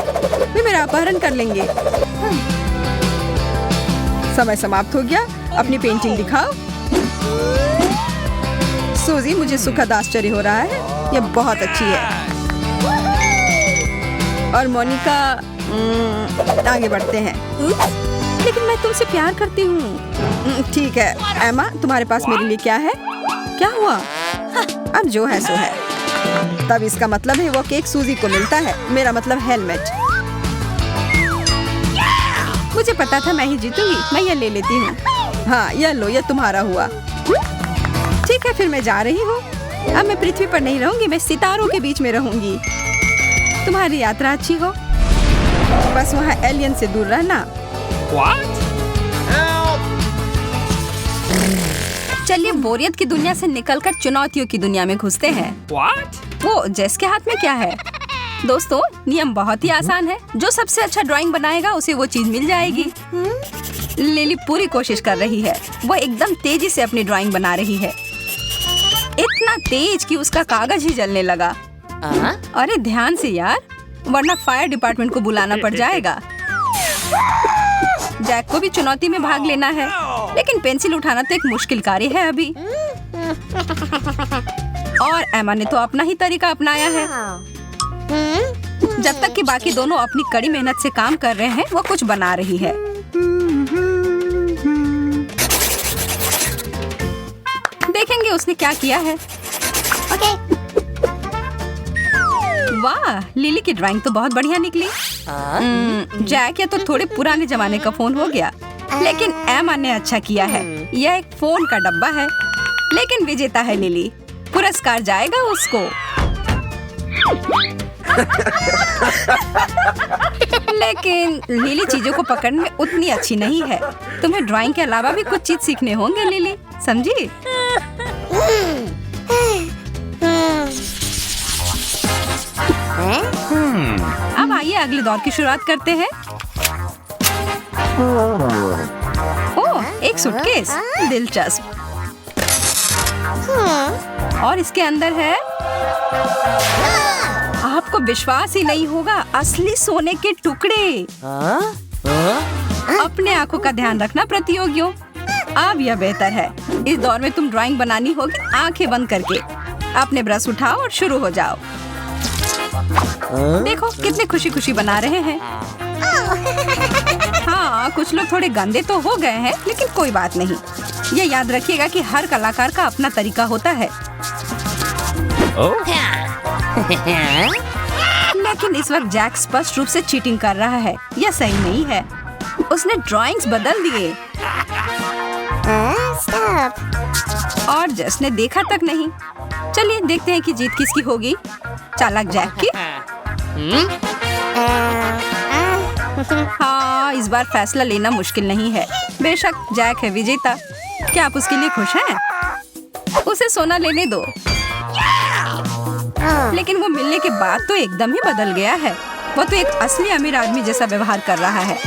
Speaker 1: वे मेरा अपहरण कर लेंगे। समय समाप्त हो गया। अपनी पेंटिंग दिखाओ। सूजी, मुझे सुखद आश्चर्य हो रहा है। यह बहुत अच्छी है। और मोनिका, आगे बढ़ते हैं। लेकिन मैं तुमसे प्यार करती हूँ। ठीक है एमा, तुम्हारे पास मेरे लिए क्या है? क्या हुआ? अब जो है सो है। तब इसका मतलब है वो केक सूजी को मिलता है। मेरा मतलब हेलमेट। मुझे पता था मैं ही जीतूंगी। मैं यह ले लेती हूँ। हाँ, यह लो, यह तुम्हारा हुआ। ठीक है, फिर मैं जा रही हूँ। अब मैं पृथ्वी पर नहीं रहूंगी, मैं सितारों के बीच में रहूंगी। तुम्हारी यात्रा अच्छी हो। बस वहाँ एलियन से दूर रहना।
Speaker 2: What?
Speaker 1: चलिए बोरियत की दुनिया से निकलकर चुनौतियों की दुनिया में घुसते हैं।
Speaker 2: What?
Speaker 1: वो जेस के हाथ में क्या है? दोस्तों, नियम बहुत ही आसान है। जो सबसे अच्छा ड्राइंग बनाएगा उसे वो चीज मिल जाएगी। लिली पूरी कोशिश कर रही है। वो एकदम तेजी से अपनी ड्राइंग बना रही है। इतना तेज कि उसका कागज ही जलने लगा। अरे ध्यान से यार, वरना फायर डिपार्टमेंट को बुलाना पड़ जाएगा। जैक को भी चुनौती में भाग लेना है, लेकिन पेंसिल उठाना तो एक मुश्किल कार्य है अभी। और एमा ने तो अपना ही तरीका अपनाया है। जब तक कि बाकी दोनों अपनी कड़ी मेहनत से काम कर रहे हैं, वो कुछ बना रही है। देखेंगे उसने क्या किया है। वाह, लिली की ड्राइंग तो बहुत बढ़िया निकली। जैक या तो थोड़े पुराने जमाने का फोन हो गया, लेकिन एमा ने अच्छा किया है। यह एक फोन का डब्बा है, लेकिन विजेता है लिली। पुरस्कार जाएगा उसको। लेकिन लिली चीजों को पकड़ने में उतनी अच्छी नहीं है। तुम्हें ड्राइंग के अलावा भी कुछ चीज सीखने होंगे लिली, समझी? अब आइए अगले दौर की शुरुआत करते हैं। ओह, एक सूटकेस, दिलचस्प। और इसके अंदर है आपको विश्वास ही नहीं होगा, असली सोने के टुकड़े। अपने आंखों का ध्यान रखना प्रतियोगियों। अब यह बेहतर है। इस दौर में तुम ड्राइंग बनानी होगी आंखें बंद करके। अपने ब्रश उठाओ और शुरू हो जाओ। देखो कितने खुशी खुशी बना रहे हैं। हाँ, कुछ लोग थोड़े गंदे तो हो गए हैं, लेकिन कोई बात नहीं। ये याद रखिएगा कि हर कलाकार का अपना तरीका होता है। लेकिन इस वक्त जैक स्पष्ट रूप से चीटिंग कर रहा है। यह सही नहीं है। उसने ड्राइंग्स बदल दिए और जेस ने देखा तक नहीं। चलिए देखते हैं कि जीत किसकी होगी, चालाक जैक की। हाँ, इस बार फैसला लेना मुश्किल नहीं है। बेशक जैक है विजेता। क्या आप उसके लिए खुश हैं? उसे सोना लेने दो। लेकिन वो मिलने के बाद तो एकदम ही बदल गया है। वो तो एक असली अमीर आदमी जैसा व्यवहार कर रहा है।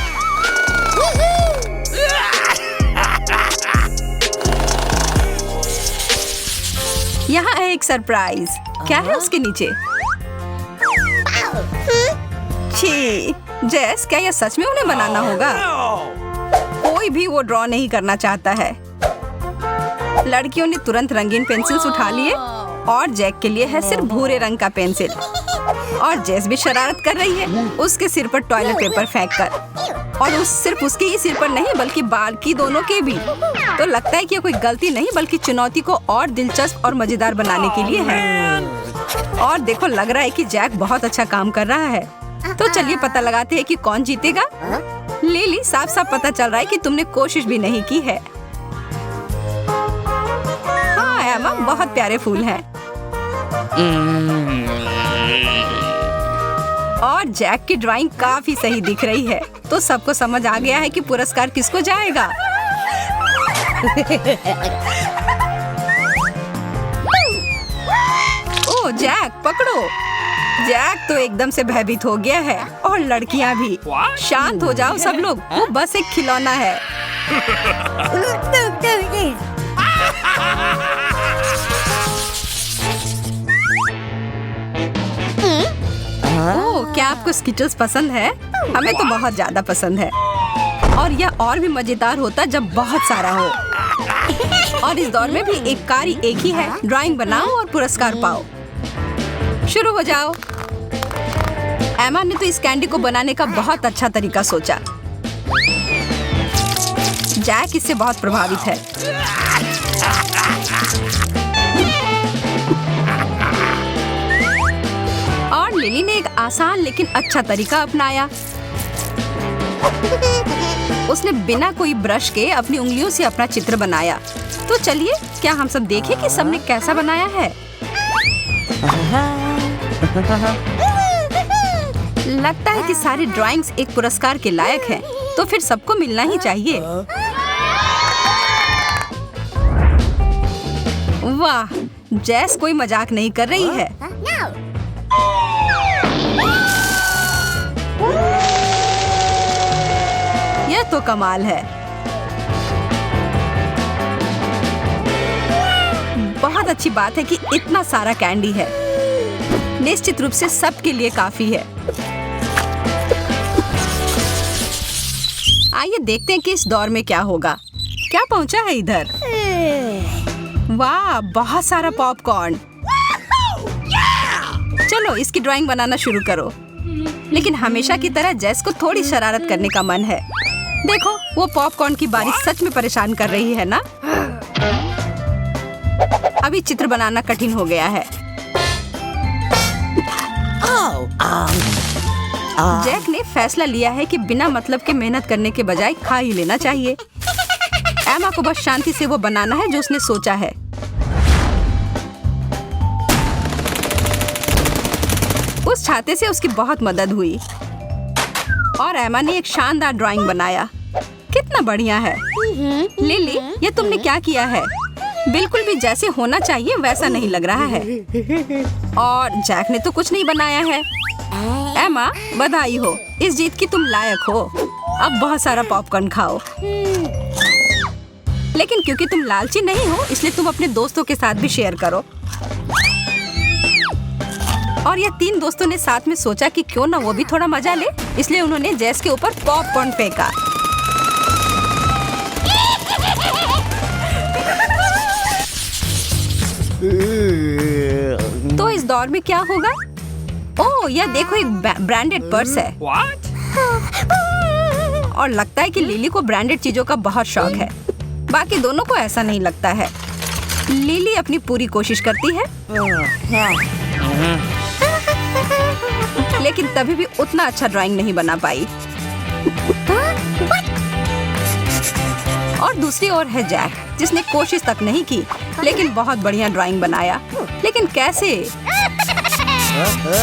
Speaker 1: यहाँ है एक सरप्राइज। क्या है उसके नीचे? छी, जेस, क्या यह सच में उन्हें बनाना होगा? कोई भी वो ड्रॉ नहीं करना चाहता है। लड़कियों ने तुरंत रंगीन पेंसिल्स उठा लिए और जैक के लिए है सिर्फ भूरे रंग का पेंसिल। और जेस भी शरारत कर रही है, उसके सिर पर टॉयलेट पेपर फेंक कर। और सिर्फ उसके ही सिर पर नहीं बल्कि बाल की दोनों के भी। तो लगता है कि यह कोई गलती नहीं बल्कि चुनौती को और दिलचस्प और मजेदार बनाने के लिए है। और देखो, लग रहा है कि जैक बहुत अच्छा काम कर रहा है। तो चलिए पता लगाते हैं कि कौन जीतेगा। लिली, साफ साफ पता चल रहा है कि तुमने कोशिश भी नहीं की है। हाँ एमा, बहुत प्यारे फूल हैं। और जैक की ड्राइंग काफी सही दिख रही है। तो सबको समझ आ गया है कि पुरस्कार किसको जाएगा। ओ जैक, पकड़ो। जैक तो एकदम से भयभीत हो गया है और लड़कियां भी। शांत हो जाओ सब लोग, वो बस एक खिलौना है। ओह, क्या आपको स्किटल्स पसंद है? हमें तो बहुत ज्यादा पसंद है। और यह और भी मजेदार होता जब बहुत सारा हो। और इस दौर में भी एक कारी एक ही है। ड्राइंग बनाओ और पुरस्कार पाओ। शुरू हो जाओ। एमा ने तो इस कैंडी को बनाने का बहुत अच्छा तरीका सोचा। जैक इससे बहुत प्रभावित है। और लिली ने एक आसान लेकिन अच्छा तरीका अपनाया। उसने बिना कोई ब्रश के अपनी उंगलियों से अपना चित्र बनाया। तो चलिए, क्या हम सब देखें कि सबने कैसा बनाया है। लगता है कि सारी ड्राइंग्स एक पुरस्कार के लायक हैं। तो फिर सबको मिलना ही चाहिए। वाह, जैस कोई मजाक नहीं कर रही है। यह तो कमाल है। बहुत अच्छी बात है कि इतना सारा कैंडी है। निश्चित रूप से सबके लिए काफी है। आइए देखते हैं कि इस दौर में क्या होगा। क्या पहुंचा है इधर? वाह, बहुत सारा पॉपकॉर्न। चलो इसकी ड्राइंग बनाना शुरू करो। लेकिन हमेशा की तरह जैस को थोड़ी शरारत करने का मन है। देखो, वो पॉपकॉर्न की बारिश सच में परेशान कर रही है ना। अभी चित्र बनाना कठिन हो गया है। जैक ने फैसला लिया है कि बिना मतलब के मेहनत करने के बजाय खा ही लेना चाहिए। एमा को बस शांति से वो बनाना है जो उसने सोचा है। उस छाते से उसकी बहुत मदद हुई और एमा ने एक शानदार ड्राइंग बनाया। कितना बढ़िया है। लिली, ये तुमने क्या किया है? बिल्कुल भी जैसे होना चाहिए वैसा नहीं लग रहा है। और जैक ने तो कुछ नहीं बनाया है। एमा, बधाई हो, इस जीत की तुम लायक हो। अब बहुत सारा पॉपकॉर्न खाओ। लेकिन क्योंकि तुम लालची नहीं हो, इसलिए तुम अपने दोस्तों के साथ भी शेयर करो। और ये तीन दोस्तों ने साथ में सोचा कि क्यों ना वो भी थोड़ा मजा ले, इसलिए उन्होंने जैस के ऊपर पॉपकॉर्न फेंका। तो इस दौर में क्या होगा? ओह, यह देखो, एक ब्रांडेड पर्स है।
Speaker 2: What?
Speaker 1: और लगता है कि लिली को ब्रांडेड चीजों का बहुत शौक है। बाकी दोनों को ऐसा नहीं लगता है। लिली अपनी पूरी कोशिश करती है, लेकिन तभी भी उतना अच्छा ड्राइंग नहीं बना पाई। और दूसरी ओर है जैक, जिसने कोशिश तक नहीं की, लेकिन बहुत बढ़िया ड्राइंग बनाया। लेकिन कैसे?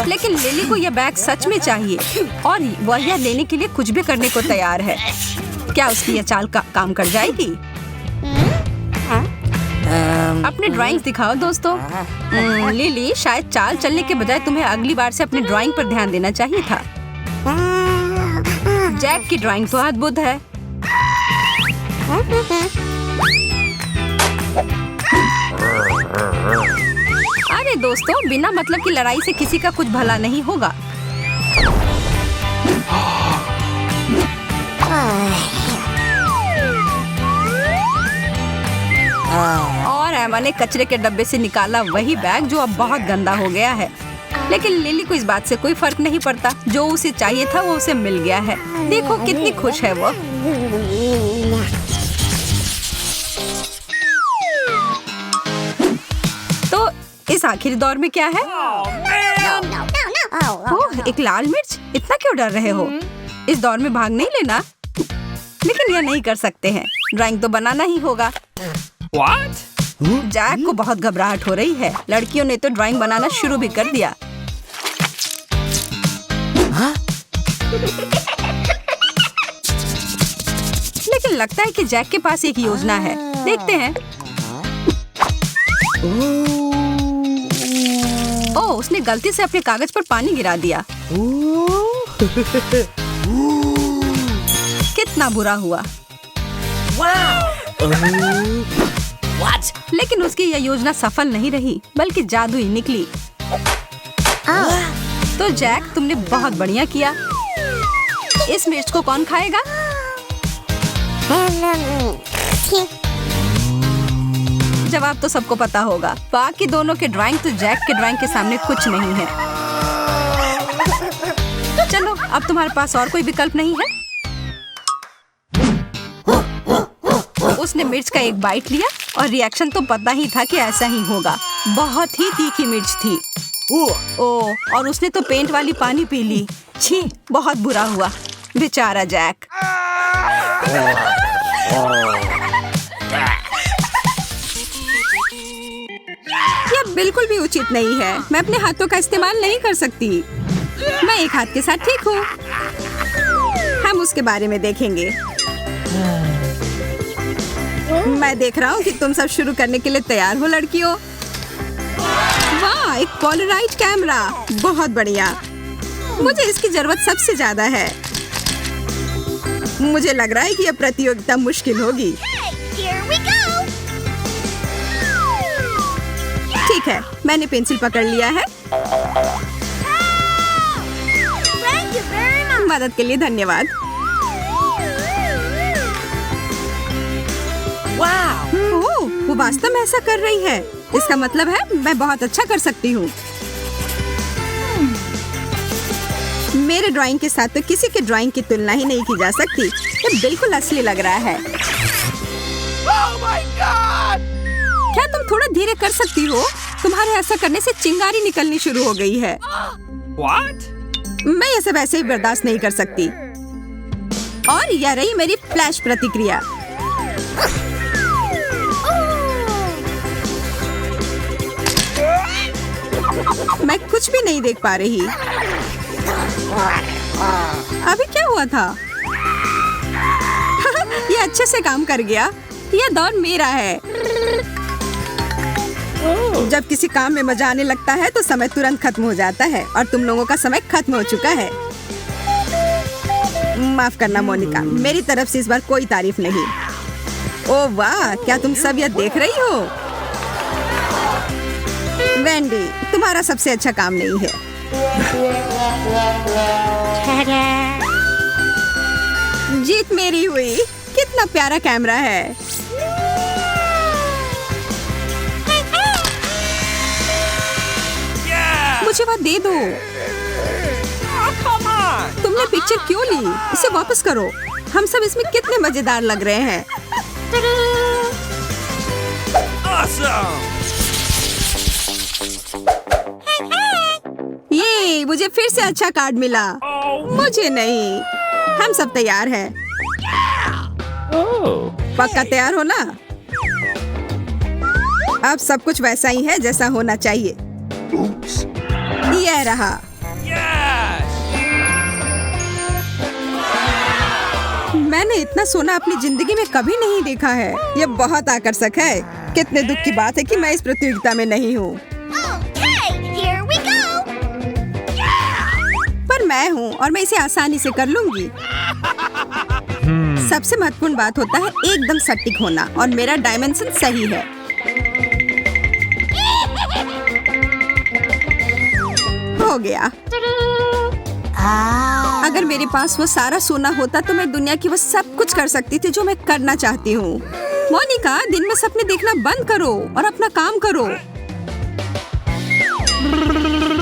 Speaker 1: लेकिन लिली को यह बैग सच में चाहिए और वह यह लेने के लिए कुछ भी करने को तैयार है। क्या उसकी यह चाल काम कर जाएगी? अपने ड्राइंग्स दिखाओ दोस्तों। लिली, शायद चाल चलने के बजाय तुम्हें अगली बार से अपनी ड्राइंग पर ध्यान देना चाहिए था। जैक की ड्राइंग तो अद्भुत है। अरे दोस्तों, बिना मतलब की लड़ाई से किसी का कुछ भला नहीं होगा। और एमा ने कचरे के डब्बे से निकाला वही बैग जो अब बहुत गंदा हो गया है। लेकिन लिली को इस बात से कोई फर्क नहीं पड़ता। जो उसे चाहिए था वो उसे मिल गया है। देखो कितनी खुश है वो। तो इस आखिरी दौर में क्या है? ओह, एक लाल मिर्च। इतना क्यों डर रहे हो? इस दौर में भाग नहीं लेना। लेकिन यह नहीं कर सकते हैं। ड्राइंग तो बनाना ही होगा।
Speaker 2: What?
Speaker 1: जैक को बहुत घबराहट हो रही है। लड़कियों ने तो ड्राइंग बनाना शुरू भी कर दिया। लेकिन लगता है कि जैक के पास एक योजना है। देखते हैं। ओह, उसने गलती से अपने कागज पर पानी गिरा दिया। कितना बुरा हुआ।
Speaker 2: What?
Speaker 1: लेकिन उसकी यह योजना सफल नहीं रही, बल्कि जादुई निकली। तो जैक, तुमने बहुत बढ़िया किया। इस मिर्च को कौन खाएगा? जवाब तो सबको पता होगा। बाकी दोनों के ड्राइंग तो जैक के ड्राइंग के सामने कुछ नहीं है। चलो, अब तुम्हारे पास और कोई विकल्प नहीं है। उसने मिर्च का एक बाइट लिया और रिएक्शन तो पता ही था कि ऐसा ही होगा। बहुत ही तीखी मिर्च थी। ओह, और उसने तो पेंट वाली पानी पी ली। छी, बहुत बुरा हुआ। बेचारा जैक। यह बिल्कुल भी उचित नहीं है। मैं अपने हाथों का इस्तेमाल नहीं कर सकती। मैं एक हाथ के साथ ठीक हूँ। हम उसके बारे में देखेंगे। मैं देख रहा हूँ कि तुम सब शुरू करने के लिए तैयार हो लड़कियों। वाह, एक पोलराइड कैमरा। बहुत बढ़िया। मुझे इसकी जरूरत सबसे ज्यादा है। मुझे लग रहा है कि यह प्रतियोगिता मुश्किल होगी। ठीक है, मैंने पेंसिल पकड़ लिया है। मदद के लिए धन्यवाद। ओह, वो वास्तव में ऐसा कर रही है। इसका मतलब है मैं बहुत अच्छा कर सकती हूँ। मेरे ड्राइंग के साथ तो किसी के ड्राइंग की तुलना ही नहीं की जा सकती। ये बिल्कुल असली लग रहा है।
Speaker 2: Oh my God!
Speaker 1: क्या तुम थोड़ा धीरे कर सकती हो? तुम्हारे ऐसा करने से चिंगारी निकलनी शुरू हो गई है।
Speaker 2: What?
Speaker 1: मैं ये सब ऐसे ही बर्दाश्त नहीं कर सकती। और यह रही मेरी फ्लैश प्रतिक्रिया। मैं कुछ भी नहीं देख पा रही। अभी क्या हुआ था? ये अच्छे से काम कर गया। यह दौर मेरा है। जब किसी काम में मजा आने लगता है तो समय तुरंत खत्म हो जाता है और तुम लोगों का समय खत्म हो चुका है। माफ करना मोनिका, मेरी तरफ से इस बार कोई तारीफ नहीं। ओह वाह, क्या तुम सब यह देख रही हो? वेंडी, तुम्हारा सबसे अच्छा काम नहीं है। जीत मेरी हुई। कितना प्यारा कैमरा है।
Speaker 2: Yeah!
Speaker 1: मुझे वह दे दो।
Speaker 2: Oh, come on!
Speaker 1: तुमने पिक्चर क्यों ली? इसे वापस करो। हम सब इसमें कितने मजेदार लग रहे हैं।
Speaker 2: Awesome!
Speaker 1: ये मुझे फिर से अच्छा कार्ड मिला।
Speaker 2: Oh!
Speaker 1: मुझे नहीं। हम सब तैयार हैं।
Speaker 2: Oh!
Speaker 1: पक्का तैयार हो ना? अब सब कुछ वैसा ही है जैसा होना चाहिए।
Speaker 2: Oops!
Speaker 1: यह रहा।
Speaker 2: Yes!
Speaker 1: मैंने इतना सोना अपनी जिंदगी में कभी नहीं देखा है। यह बहुत आकर्षक है। कितने दुख की बात है कि मैं इस प्रतियोगिता में नहीं हूँ।
Speaker 3: Okay, here we go.
Speaker 1: पर मैं हूँ और मैं इसे आसानी से कर लूंगी। सबसे महत्वपूर्ण बात होता है एकदम सटीक होना और मेरा डायमेंशन सही है। हो गया। अगर मेरे पास वो सारा सोना होता तो मैं दुनिया की वो सब कुछ कर सकती थी जो मैं करना चाहती हूँ। मोनिका, दिन में सपने देखना बंद करो और अपना काम करो।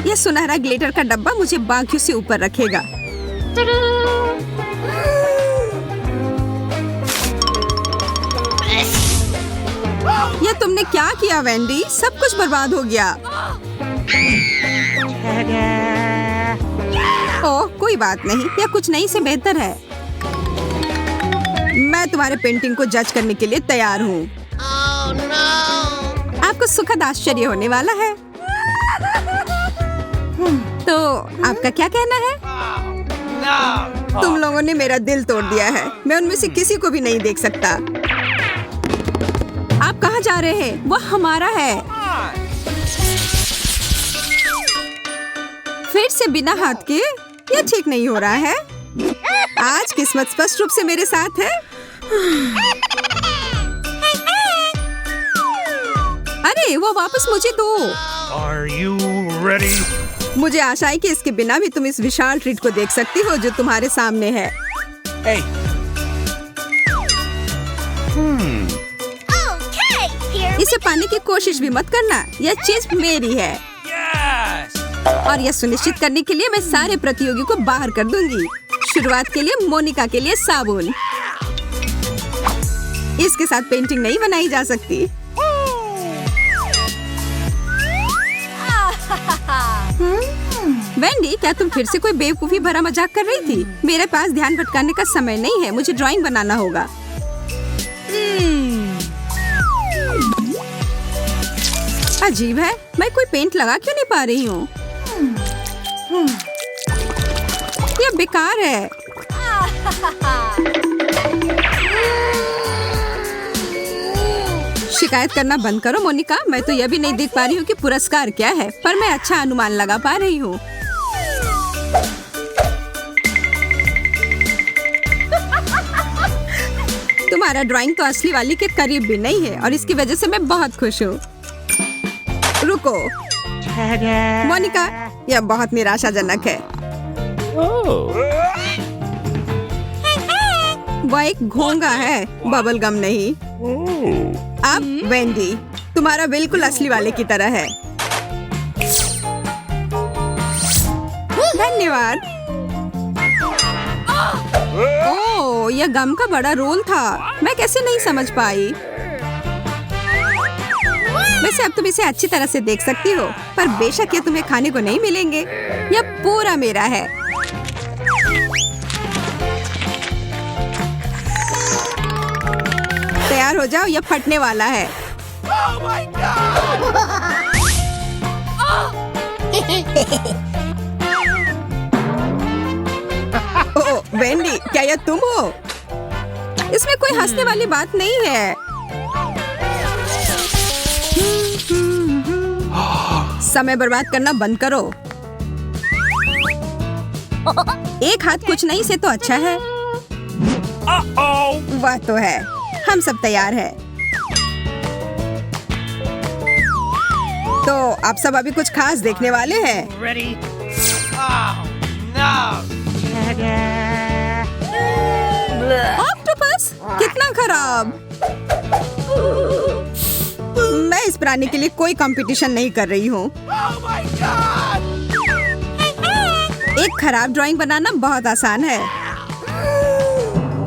Speaker 1: यह सुनहरा ग्लिटर का डब्बा मुझे बाकियों से ऊपर रखेगा। यह तुमने क्या किया वेंडी? सब कुछ बर्बाद हो गया। ओह, कोई बात नहीं, यह कुछ नहीं से बेहतर है। मैं तुम्हारे पेंटिंग को जज करने के लिए तैयार हूँ।
Speaker 3: Oh no!
Speaker 1: आपको सुखद आश्चर्य होने वाला है। तो आपका क्या कहना है?
Speaker 2: No!
Speaker 1: तुम लोगों ने मेरा दिल तोड़ दिया है। मैं उनमें से किसी को भी नहीं देख सकता। आप कहाँ जा रहे हैं? वह हमारा है। फिर से बिना हाथ के? यह ठीक नहीं हो रहा है। आज किस्मत स्पष्ट रूप से मेरे साथ है। अरे वो वापस मुझे दो।
Speaker 2: Are you ready?
Speaker 1: मुझे आशा है कि इसके बिना भी तुम इस विशाल ट्रीट को देख सकती हो जो तुम्हारे सामने है।
Speaker 2: Hey!
Speaker 3: Okay, here
Speaker 1: इसे पाने की कोशिश भी मत करना। यह चीज मेरी है
Speaker 2: Yes!
Speaker 1: और यह सुनिश्चित करने के लिए मैं सारे प्रतियोगी को बाहर कर दूंगी। शुरुआत के लिए मोनिका के लिए साबुन। इसके साथ पेंटिंग नहीं बनाई जा सकती। वेंडी, क्या तुम फिर से कोई बेवकूफी भरा मजाक कर रही थी? मेरे पास ध्यान भटकाने का समय नहीं है। मुझे ड्राइंग बनाना होगा। अजीब है, मैं कोई पेंट लगा क्यों नहीं पा रही हूँ? यह बेकार है। शिकायत करना बंद करो मोनिका। मैं तो यह भी नहीं देख पा रही हूँ कि पुरस्कार क्या है, पर मैं अच्छा अनुमान लगा पा रही हूँ। तुम्हारा ड्राइंग तो असली वाली के करीब भी नहीं है और इसकी वजह से मैं बहुत खुश हूँ। रुको मोनिका, यह बहुत निराशाजनक है।
Speaker 2: Oh!
Speaker 1: वह एक घोंगा है, बबल गम नहीं।
Speaker 2: Oh!
Speaker 1: अब वेंडी, तुम्हारा बिल्कुल असली वाले की तरह है। धन्यवाद। ओह, यह गम का बड़ा रोल था। मैं कैसे नहीं समझ पाई। वैसे अब तुम इसे अच्छी तरह से देख सकती हो, पर बेशक ये तुम्हें खाने को नहीं मिलेंगे। यह पूरा मेरा है। तैयार हो जाओ, यह फटने वाला है।
Speaker 2: Oh my God!
Speaker 1: Oh Wendy, क्या यह तुम हो? इसमें कोई हंसने वाली बात नहीं है। समय बर्बाद करना बंद करो। एक हाथ कुछ नहीं से तो अच्छा है।
Speaker 2: Uh-oh!
Speaker 1: वह तो है। हम सब तैयार हैं। तो आप सब अभी कुछ खास देखने वाले हैं।
Speaker 2: Ready?
Speaker 1: ऑक्टोपस कितना खराब। मैं इस प्राणी के लिए कोई कंपटीशन नहीं कर रही हूँ। एक खराब ड्राइंग बनाना बहुत आसान है।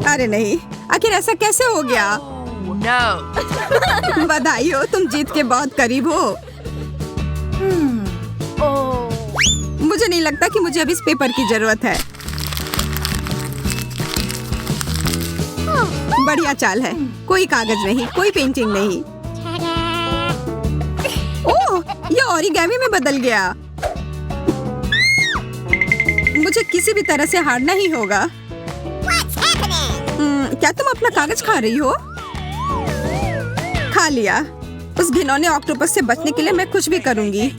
Speaker 1: अरे नहीं, आखिर ऐसा कैसे हो गया? बधाई हो, तुम जीत के बहुत करीब हो। मुझे नहीं लगता कि मुझे अभी इस पेपर की जरूरत है। बढ़िया चाल है। कोई कागज नहीं, कोई पेंटिंग नहीं। ओह, ये ओरिगामी में बदल गया। मुझे किसी भी तरह से हारना ही होगा। क्या तुम अपना कागज खा रही हो? खा लिया। उस घिनौने ऑक्टोपस से बचने के लिए मैं कुछ भी करूंगी।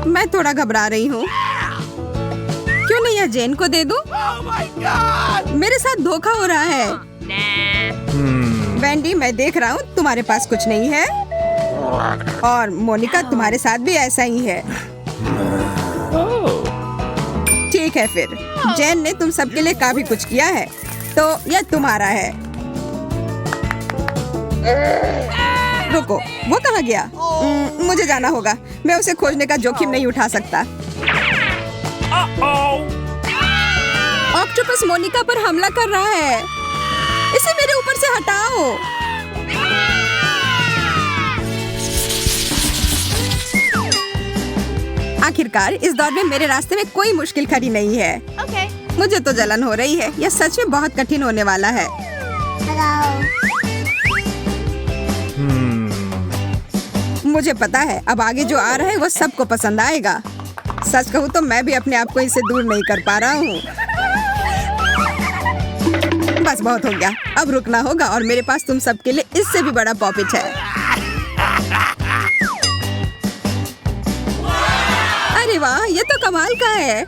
Speaker 1: मैं थोड़ा घबरा रही हूँ। क्यों नहीं यह जेन को दे दूं? मेरे साथ धोखा हो रहा है। वेंडी, मैं देख रहा हूँ तुम्हारे पास कुछ नहीं है, और मोनिका तुम्हारे साथ भी ऐसा ही है। ठीक है फिर, जेन ने तुम सबके लिए काफी कुछ किया है, तो यह तुम्हारा है। रुको, वो कहाँ गया? मुझे जाना होगा। मैं उसे खोजने का जोखिम नहीं उठा सकता। ऑक्टोपस मोनिका पर हमला कर रहा है। इसे मेरे ऊपर से हटाओ। आखिरकार इस दौर में मेरे रास्ते में कोई मुश्किल खड़ी नहीं है।
Speaker 3: Okay.
Speaker 1: मुझे तो जलन हो रही है। यह सच में बहुत कठिन होने वाला है। मुझे पता है अब आगे जो आ रहा है वो सबको पसंद आएगा। सच कहूँ तो मैं भी अपने आप को इससे दूर नहीं कर पा रहा हूँ। बस बहुत हो गया, अब रुकना होगा, और मेरे पास तुम सबके लिए इससे भी बड़ा पॉपिट है। अरे वाह, ये तो कमाल का है।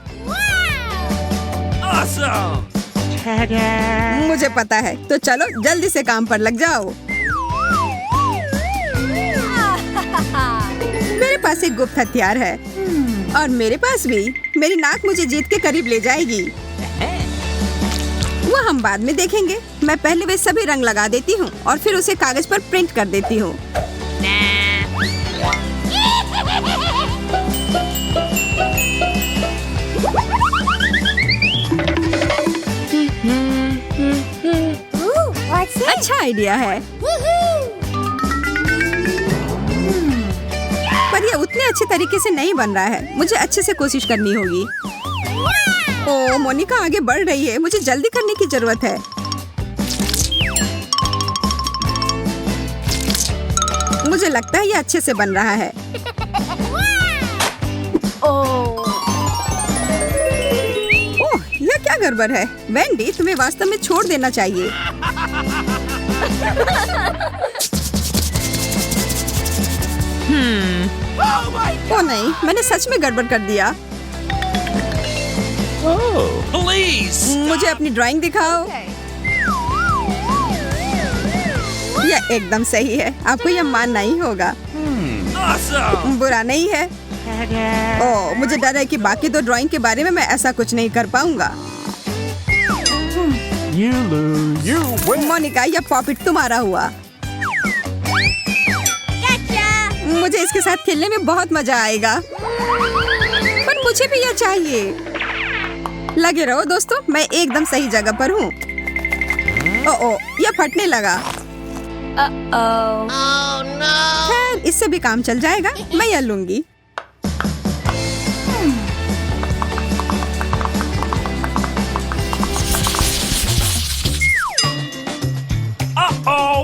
Speaker 1: मुझे पता है, तो चलो जल्दी से काम पर लग जाओ। मेरे पास एक गुप्त हथियार है, और मेरे पास भी। मेरी नाक मुझे जीत के करीब ले जाएगी। वो हम बाद में देखेंगे। मैं पहले वे सभी रंग लगा देती हूँ और फिर उसे कागज पर प्रिंट कर देती हूँ। अच्छा आइडिया है, पर यह उतने अच्छे तरीके से नहीं बन रहा है। मुझे अच्छे से कोशिश करनी होगी। ओह, मोनिका आगे बढ़ रही है। मुझे जल्दी करने की जरूरत है। मुझे लगता है यह अच्छे से बन रहा है। ओह, यह क्या गड़बड़ है? वेंडी, तुम्हें वास्तव में छोड़ देना चाहिए। ओह नहीं, मैंने सच में गड़बड़ कर दिया। मुझे अपनी ड्राइंग दिखाओ। यह एकदम सही है। आपको यह मानना ही होगा। बुरा नहीं है। ओह, मुझे डर है कि बाकी दो ड्राइंग के बारे में मैं ऐसा कुछ नहीं कर पाऊंगा। मोनिका, यह पॉपिट तुम्हारा हुआ। मुझे इसके साथ खेलने में बहुत मजा आएगा, पर मुझे भी यह चाहिए। लगे रहो दोस्तों, मैं एकदम सही जगह पर हूँ। ओह, यह फटने लगा। खैर, इससे भी काम चल जाएगा। मैं यह लूंगी।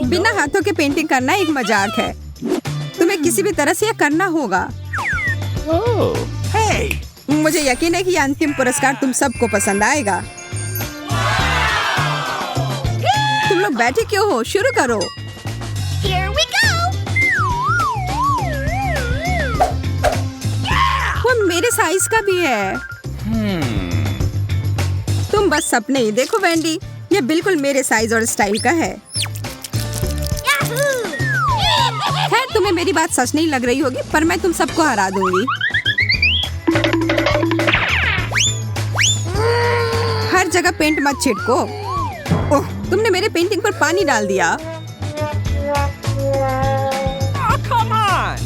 Speaker 1: बिना हाथों के पेंटिंग करना एक मजाक है। तुम्हें किसी भी तरह से यह करना होगा। मुझे यकीन है कि यह अंतिम पुरस्कार तुम सबको पसंद आएगा। तुम लोग बैठे क्यों हो? शुरू करो।
Speaker 3: Here we go.
Speaker 1: वो मेरे साइज का भी है। तुम बस सपने ही देखो वेंडी, ये बिल्कुल मेरे साइज और स्टाइल का है।
Speaker 3: Yahoo!
Speaker 1: खैर, तुम्हें मेरी बात सच नहीं लग रही होगी, पर मैं तुम सबको हरा दूंगी। हर जगह पेंट मत छिड़को। ओह, तुमने मेरे पेंटिंग पर पानी डाल दिया।
Speaker 2: Oh, come on!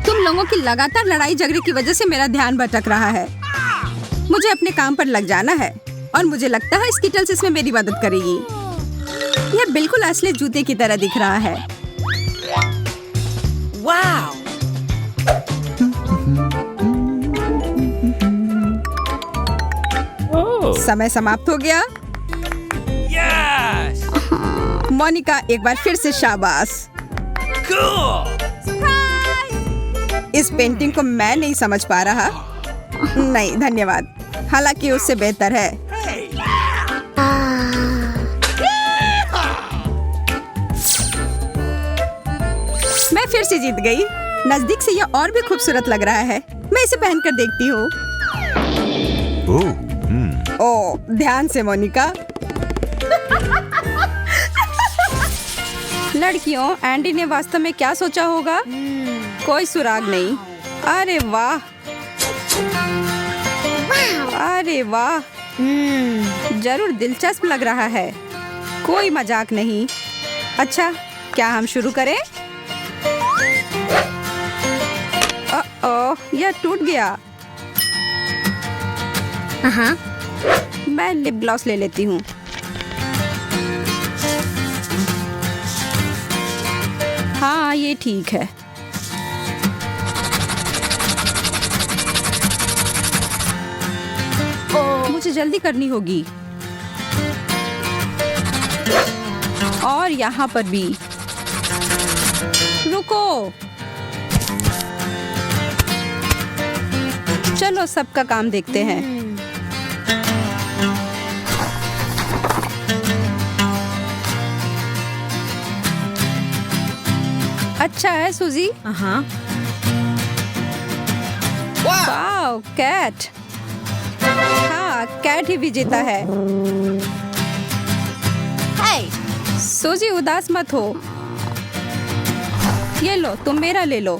Speaker 1: तुम लोगों की लगातार लड़ाई झगड़े की वजह से मेरा ध्यान भटक रहा है। मुझे अपने काम पर लग जाना है और मुझे लगता है स्किटल्स इसमें मेरी मदद करेगी। यह बिल्कुल असली जूते की तरह दिख रहा है।
Speaker 2: Wow! Oh!
Speaker 1: समय समाप्त हो गया।
Speaker 2: Yes!
Speaker 1: मोनिका, एक बार फिर से शाबाश।
Speaker 2: Cool!
Speaker 1: इस पेंटिंग को मैं नहीं समझ पा रहा। नहीं, धन्यवाद। हालांकि उससे बेहतर है। मैं फिर से जीत गई। नजदीक से यह और भी खूबसूरत लग रहा है। मैं इसे पहनकर देखती हूँ।
Speaker 2: Oh!
Speaker 1: ओह, ध्यान से मोनिका। लड़कियों, एंडी ने वास्तव में क्या सोचा होगा? कोई सुराग नहीं। अरे वाह, अरे वाह, जरूर दिलचस्प लग रहा है। कोई मजाक नहीं। अच्छा, क्या हम शुरू करें? ओह, यह टूट गया। मैं लिप ग्लॉस ले लेती हूँ। हाँ, ये ठीक है। मुझे जल्दी करनी होगी। और यहाँ पर भी। रुको, चलो सबका काम देखते हैं। अच्छा है सूजी। Wow, Kat. हाँ, कैट ही विजेता है। सूजी, उदास मत हो। ये लो, तुम मेरा ले लो।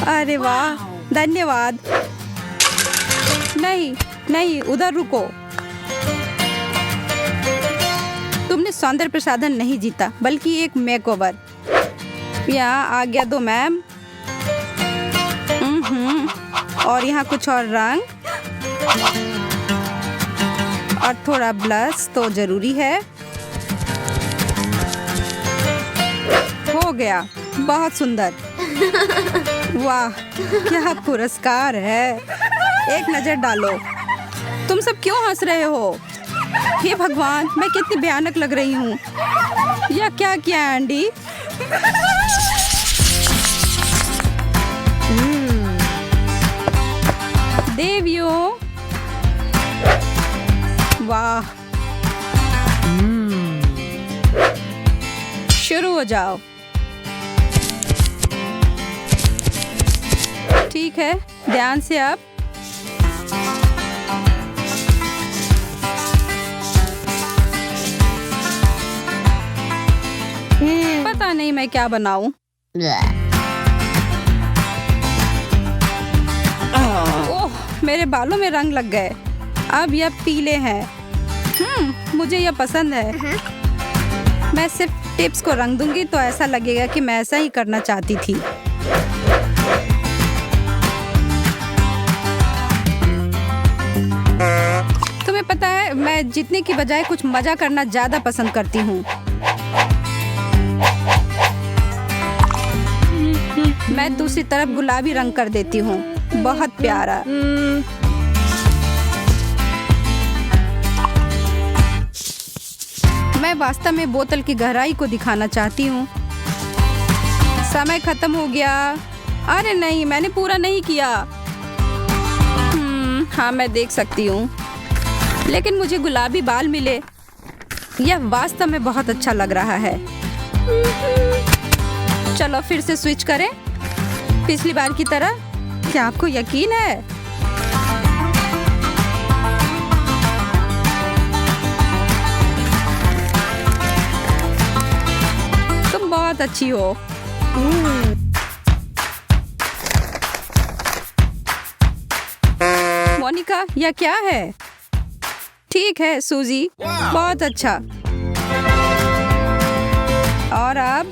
Speaker 1: अरे वाह, धन्यवाद। नहीं नहीं, उधर रुको। तुमने सौंदर्य प्रसाधन नहीं जीता, बल्कि एक मेकओवर। यहाँ आ गया दो मैम। और यहाँ कुछ और रंग और थोड़ा ब्लश तो जरूरी है। हो गया, बहुत सुंदर। वाह, क्या पुरस्कार है। एक नजर डालो। तुम सब क्यों हंस रहे हो? हे भगवान, मैं कितनी भयानक लग रही हूँ। यह क्या किया एंडी? देवियों, वाह। शुरू हो जाओ। ठीक है, ध्यान से अब। पता नहीं मैं क्या बनाऊं। ओह, मेरे बालों में रंग लग गए। अब यह पीले हैं। मुझे यह पसंद है। मैं सिर्फ टिप्स को रंग दूंगी तो ऐसा लगेगा कि मैं ऐसा ही करना चाहती थी। तुम्हें पता है, मैं जीतने की बजाय कुछ मजा करना ज्यादा पसंद करती हूँ। मैं दूसरी तरफ गुलाबी रंग कर देती हूँ। बहुत प्यारा। मैं वास्तव में बोतल की गहराई को दिखाना चाहती हूँ। समय खत्म हो गया। अरे नहीं, मैंने पूरा नहीं किया। हाँ, मैं देख सकती हूँ, लेकिन मुझे गुलाबी बाल मिले। यह वास्तव में बहुत अच्छा लग रहा है। चलो फिर से स्विच करें, पिछली बार की तरह। क्या आपको यकीन है? तुम बहुत अच्छी हो। मोनिका, यह क्या है? ठीक है सूजी, बहुत अच्छा। और अब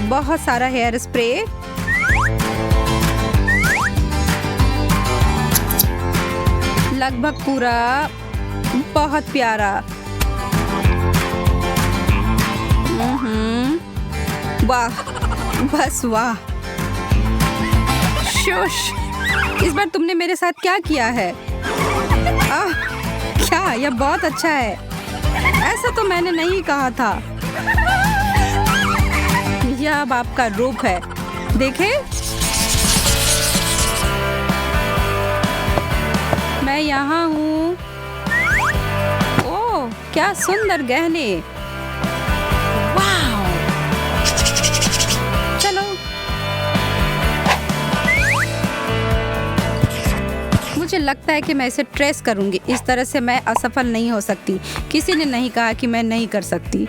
Speaker 1: बहुत सारा हेयर स्प्रे। लगभग पूरा, बहुत प्यारा। वाह, बस वाह। शोश, इस बार तुमने मेरे साथ क्या किया है? क्या यह बहुत अच्छा है। ऐसा तो मैंने नहीं कहा था। यह अब आपका रूप है, देखे। मैं यहाँ हूँ। ओह, क्या सुंदर गहने। वाह, चलो। मुझे लगता है कि मैं इसे ट्रेस करूंगी। इस तरह से मैं असफल नहीं हो सकती। किसी ने नहीं कहा कि मैं नहीं कर सकती।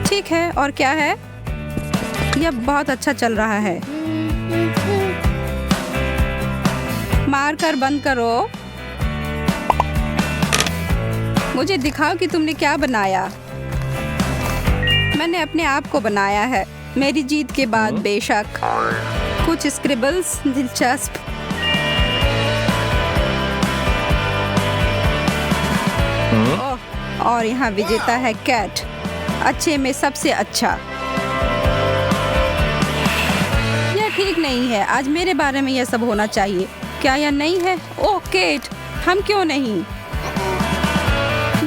Speaker 1: ठीक है, और क्या है? यह बहुत अच्छा चल रहा है। मारकर बंद करो। मुझे दिखाओ कि तुमने क्या बनाया। मैंने अपने आप को बनाया है, मेरी जीत के बाद बेशक। कुछ स्क्रिबल्स दिलचस्प। ओह, और यहाँ विजेता है कैट, अच्छे में सबसे अच्छा। यह ठीक नहीं है। आज मेरे बारे में यह सब होना चाहिए। क्या यह नहीं है? ओह केट, हम क्यों नहीं?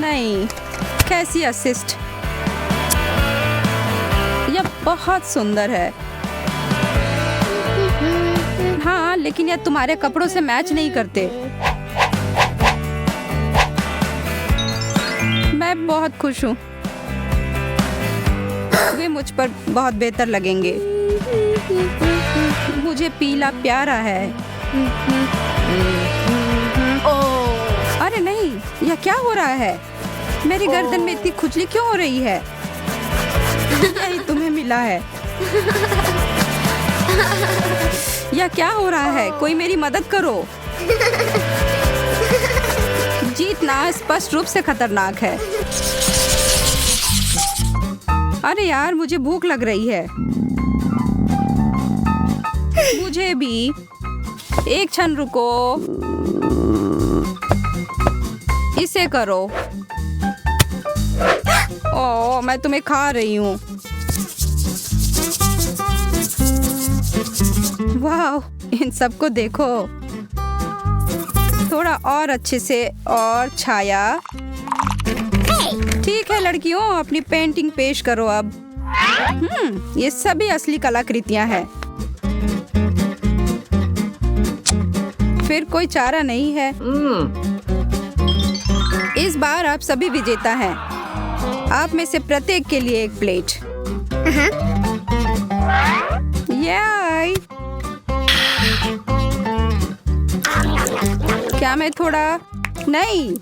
Speaker 1: नहीं, कैसी असिस्ट। यह बहुत सुंदर है। हाँ, लेकिन यह तुम्हारे कपड़ों से मैच नहीं करते। मैं बहुत खुश हूँ। वे मुझ पर बहुत बेहतर लगेंगे। मुझे पीला प्यारा है। ओह, अरे नहीं, यह क्या हो रहा है? मेरी गर्दन में इतनी खुजली क्यों हो रही है? यही तुम्हें मिला है। यह क्या हो रहा है? कोई मेरी मदद करो। जीतना स्पष्ट रूप से खतरनाक है। अरे यार, मुझे भूख लग रही है। मुझे भी। एक क्षण रुको। इसे करो। ओह, मैं तुम्हें खा रही हूँ। वाह, इन सबको देखो। थोड़ा और अच्छे से, और छाया। ठीक है लड़कियों, अपनी पेंटिंग पेश करो अब। ये सभी असली कलाकृतियां हैं। फिर कोई चारा नहीं है। इस बार आप सभी विजेता हैं। आप में से प्रत्येक के लिए एक प्लेट। याय! क्या मैं थोड़ा नहीं?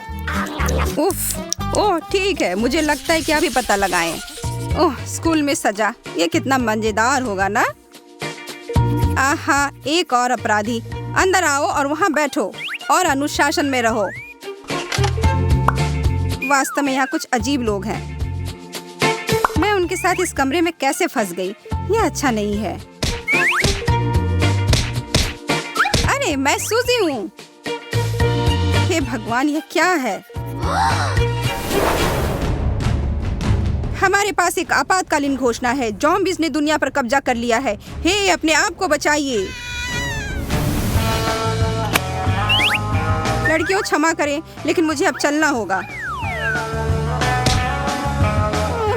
Speaker 1: उफ, ओह ठीक है। मुझे लगता है कि अभी पता लगाएं। ओह, स्कूल में सजा, ये कितना मजेदार होगा ना। आहा, एक और अपराधी। अंदर आओ और वहाँ बैठो और अनुशासन में रहो। वास्तव में यहाँ कुछ अजीब लोग हैं। मैं उनके साथ इस कमरे में कैसे फंस गई? यह अच्छा नहीं है। अरे, मैं सूजी हूँ। हे भगवान, यह क्या है? हमारे पास एक आपातकालीन घोषणा है। ज़ॉम्बीज़ ने दुनिया पर कब्जा कर लिया है। हे, अपने आप को बचाइए। लड़कियों, क्षमा करें, लेकिन मुझे अब चलना होगा।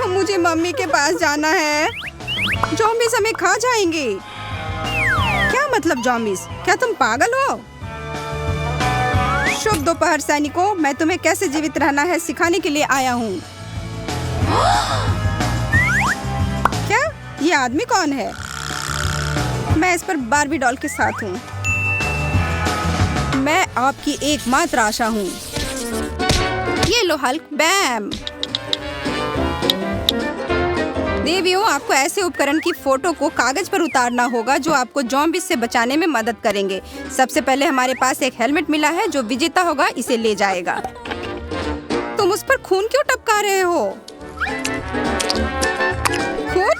Speaker 1: मुझे मम्मी के पास जाना है। ज़ॉम्बीज़ हमें खा जाएंगे। क्या मतलब ज़ॉम्बीज़? क्या तुम पागल हो? शुभ दोपहर सैनिकों, मैं तुम्हें कैसे जीवित रहना है सिखाने के लिए आया हूँ। क्या? ये आदमी कौन है? मैं इस पर बार्बी डॉल के साथ हूँ। मैं आपकी एकमात्र आशा हूँ। ये लो हल्क, बैम। देवियों, आपको ऐसे उपकरण की फोटो को कागज पर उतारना होगा जो आपको ज़ॉम्बीज़ से बचाने में मदद करेंगे। सबसे पहले हमारे पास एक हेलमेट मिला है, जो विजेता होगा इसे ले जाएगा। तुम उस पर खून क्यों टपका रहे हो? खून?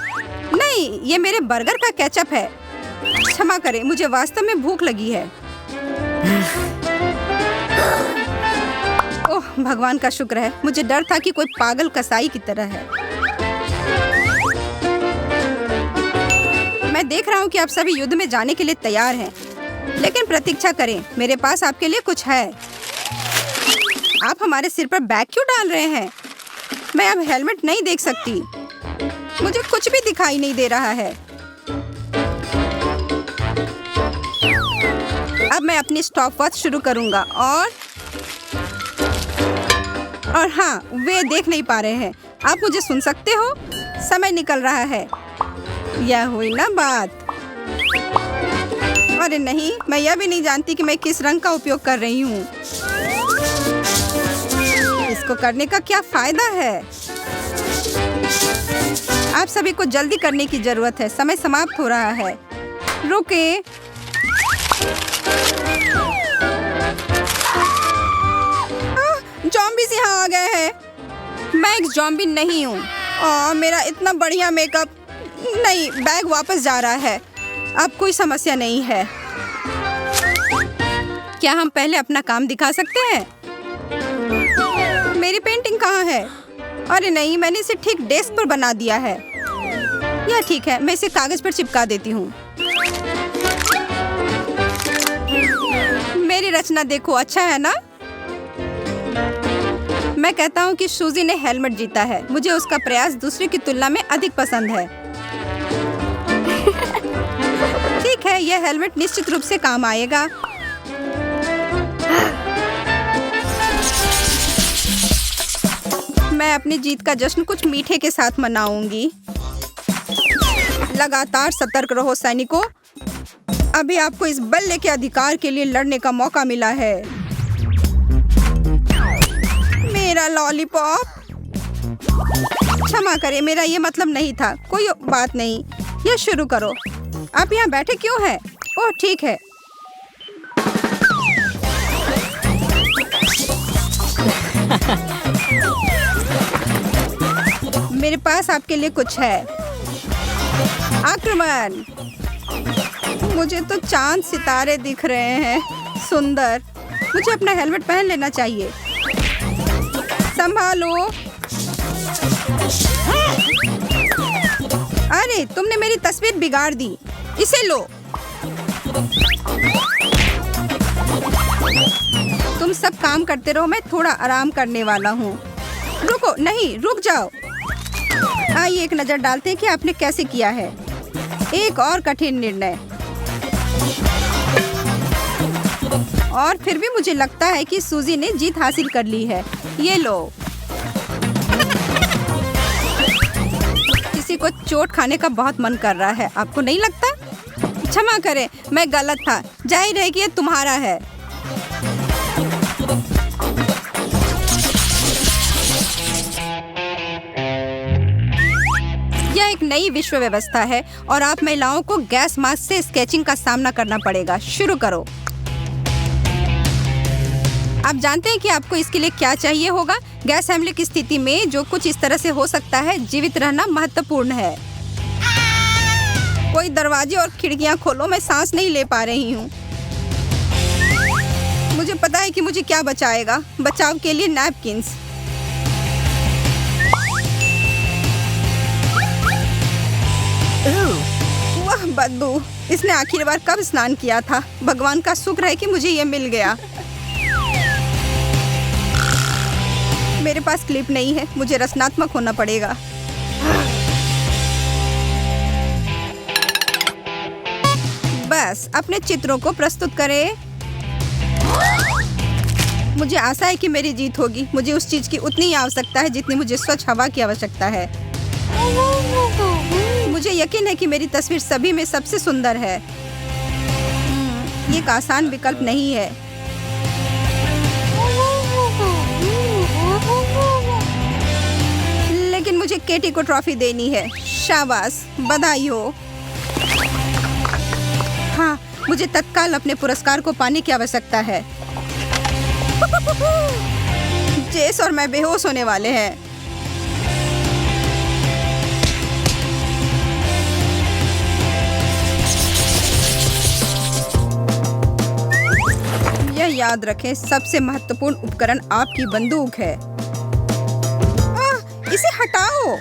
Speaker 1: नहीं, ये मेरे बर्गर का केचप है। क्षमा करें, मुझे वास्तव में भूख लगी है। ओह, भगवान का शुक्र है। मुझे डर था कि कोई पागल कसाई की तरह है। मैं देख रहा हूँ कि आप सभी युद्ध में जाने के लिए तैयार हैं, लेकिन प्रतीक्षा करें, मेरे पास आपके लिए कुछ है। आप हमारे सिर पर बैग क्यों डाल रहे हैं? मैं अब हेलमेट नहीं देख सकती। मुझे कुछ भी दिखाई नहीं दे रहा है। अब मैं अपनी स्टॉपवॉच शुरू करूंगा और हाँ, वे देख नहीं पा रहे हैं। आप मुझे सुन सकते हो? समय निकल रहा है। यह हुई ना बात। अरे नहीं, मैं यह भी नहीं जानती कि मैं किस रंग का उपयोग कर रही हूँ। इसको करने का क्या फायदा है? आप सभी को जल्दी करने की जरूरत है, समय समाप्त हो रहा है। रुके। ज़ॉम्बीज़ यहाँ आ गए हैं। मैं एक ज़ॉम्बी नहीं हूँ। मेरा इतना बढ़िया मेकअप। नहीं, बैग वापस जा रहा है। अब कोई समस्या नहीं है। क्या हम पहले अपना काम दिखा सकते हैं? मेरी पेंटिंग कहाँ है? अरे नहीं, मैंने इसे ठीक डेस्क पर बना दिया है। यह ठीक है, मैं इसे कागज पर चिपका देती हूँ। मेरी रचना देखो, अच्छा है ना? मैं कहता हूँ कि सूजी ने हेलमेट जीता है। मुझे उसका प्रयास दूसरे की तुलना में अधिक पसंद है। ठीक है, यह हेलमेट निश्चित रूप से काम आएगा। मैं अपनी जीत का जश्न कुछ मीठे के साथ मनाऊंगी। लगातार सतर्क रहो सैनिकों। अभी आपको इस बल्ले के अधिकार के लिए लड़ने का मौका मिला है। मेरा लॉलीपॉप। क्षमा करें, मेरा ये मतलब नहीं था। कोई बात नहीं, यह शुरू करो। आप यहाँ बैठे क्यों हैं? ओह, ठीक है। मेरे पास आपके लिए कुछ है। आक्रमण। मुझे तो चांद सितारे दिख रहे हैं। सुंदर। मुझे अपना हेलमेट पहन लेना चाहिए। संभालो। अरे, तुमने मेरी तस्वीर बिगाड़ दी। इसे लो। तुम सब काम करते रहो, मैं थोड़ा आराम करने वाला हूँ। रुको, नहीं, रुक जाओ। आइए एक नजर डालते हैं कि आपने कैसे किया है। एक और कठिन निर्णय। और फिर भी मुझे लगता है कि सूजी ने जीत हासिल कर ली है। ये लो। किसी को चोट खाने का बहुत मन कर रहा है, आपको नहीं लगता? क्षमा करें, मैं गलत था। जाहिर है कि ये तुम्हारा है। यह एक नई विश्व व्यवस्था है और आप महिलाओं को गैस मास्क से स्केचिंग का सामना करना पड़ेगा। शुरू करो। आप जानते हैं कि आपको इसके लिए क्या चाहिए होगा? गैस हमले की स्थिति में जो कुछ इस तरह से हो सकता है, जीवित रहना महत्वपूर्ण है। कोई दरवाजे और खिड़कियां खोलो, मैं सांस नहीं ले पा रही हूँ। मुझे पता है कि मुझे क्या बचाएगा। बचाव के लिए नैपकिन्स। वाह, बदबू। इसने आखिरी बार कब स्नान किया था? भगवान का शुक्र है कि मुझे ये मिल गया। मेरे पास क्लिप नहीं है, मुझे रचनात्मक होना पड़ेगा। बस अपने चित्रों को प्रस्तुत करें। मुझे आशा है कि मेरी जीत होगी। मुझे उस चीज की उतनी ही आवश्यकता है जितनी मुझे स्वच्छ हवा की आवश्यकता है। मुझे यकीन है कि मेरी तस्वीर सभी में सबसे सुंदर है। ये एक आसान विकल्प नहीं है। लेकिन मुझे केटी को ट्रॉफी देनी है। शाबाश, बधाई हो। हाँ, मुझे तत्काल अपने पुरस्कार को पाने की आवश्यकता है। जेस और मैं बेहोश होने वाले हैं। यह याद रखें, सबसे महत्वपूर्ण उपकरण आपकी बंदूक है। इसे हटाओ।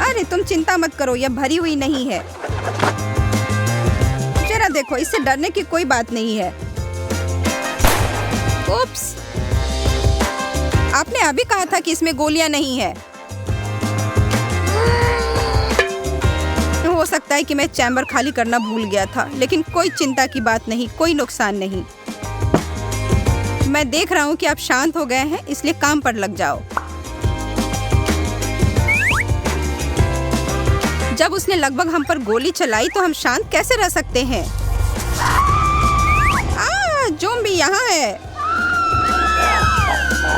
Speaker 1: अरे तुम चिंता मत करो, यह भरी हुई नहीं है। जरा देखो, इससे डरने की कोई बात नहीं है। उप्स, आपने अभी कहा था कि इसमें गोलियां नहीं है। हो सकता है कि मैं चैम्बर खाली करना भूल गया था, लेकिन कोई चिंता की बात नहीं, कोई नुकसान नहीं। मैं देख रहा हूँ कि आप शांत हो गए हैं, इसलिए काम पर लग जाओ। जब उसने लगभग हम पर गोली चलाई तो हम शांत कैसे रह सकते हैं? ज़ॉम्बी यहाँ है।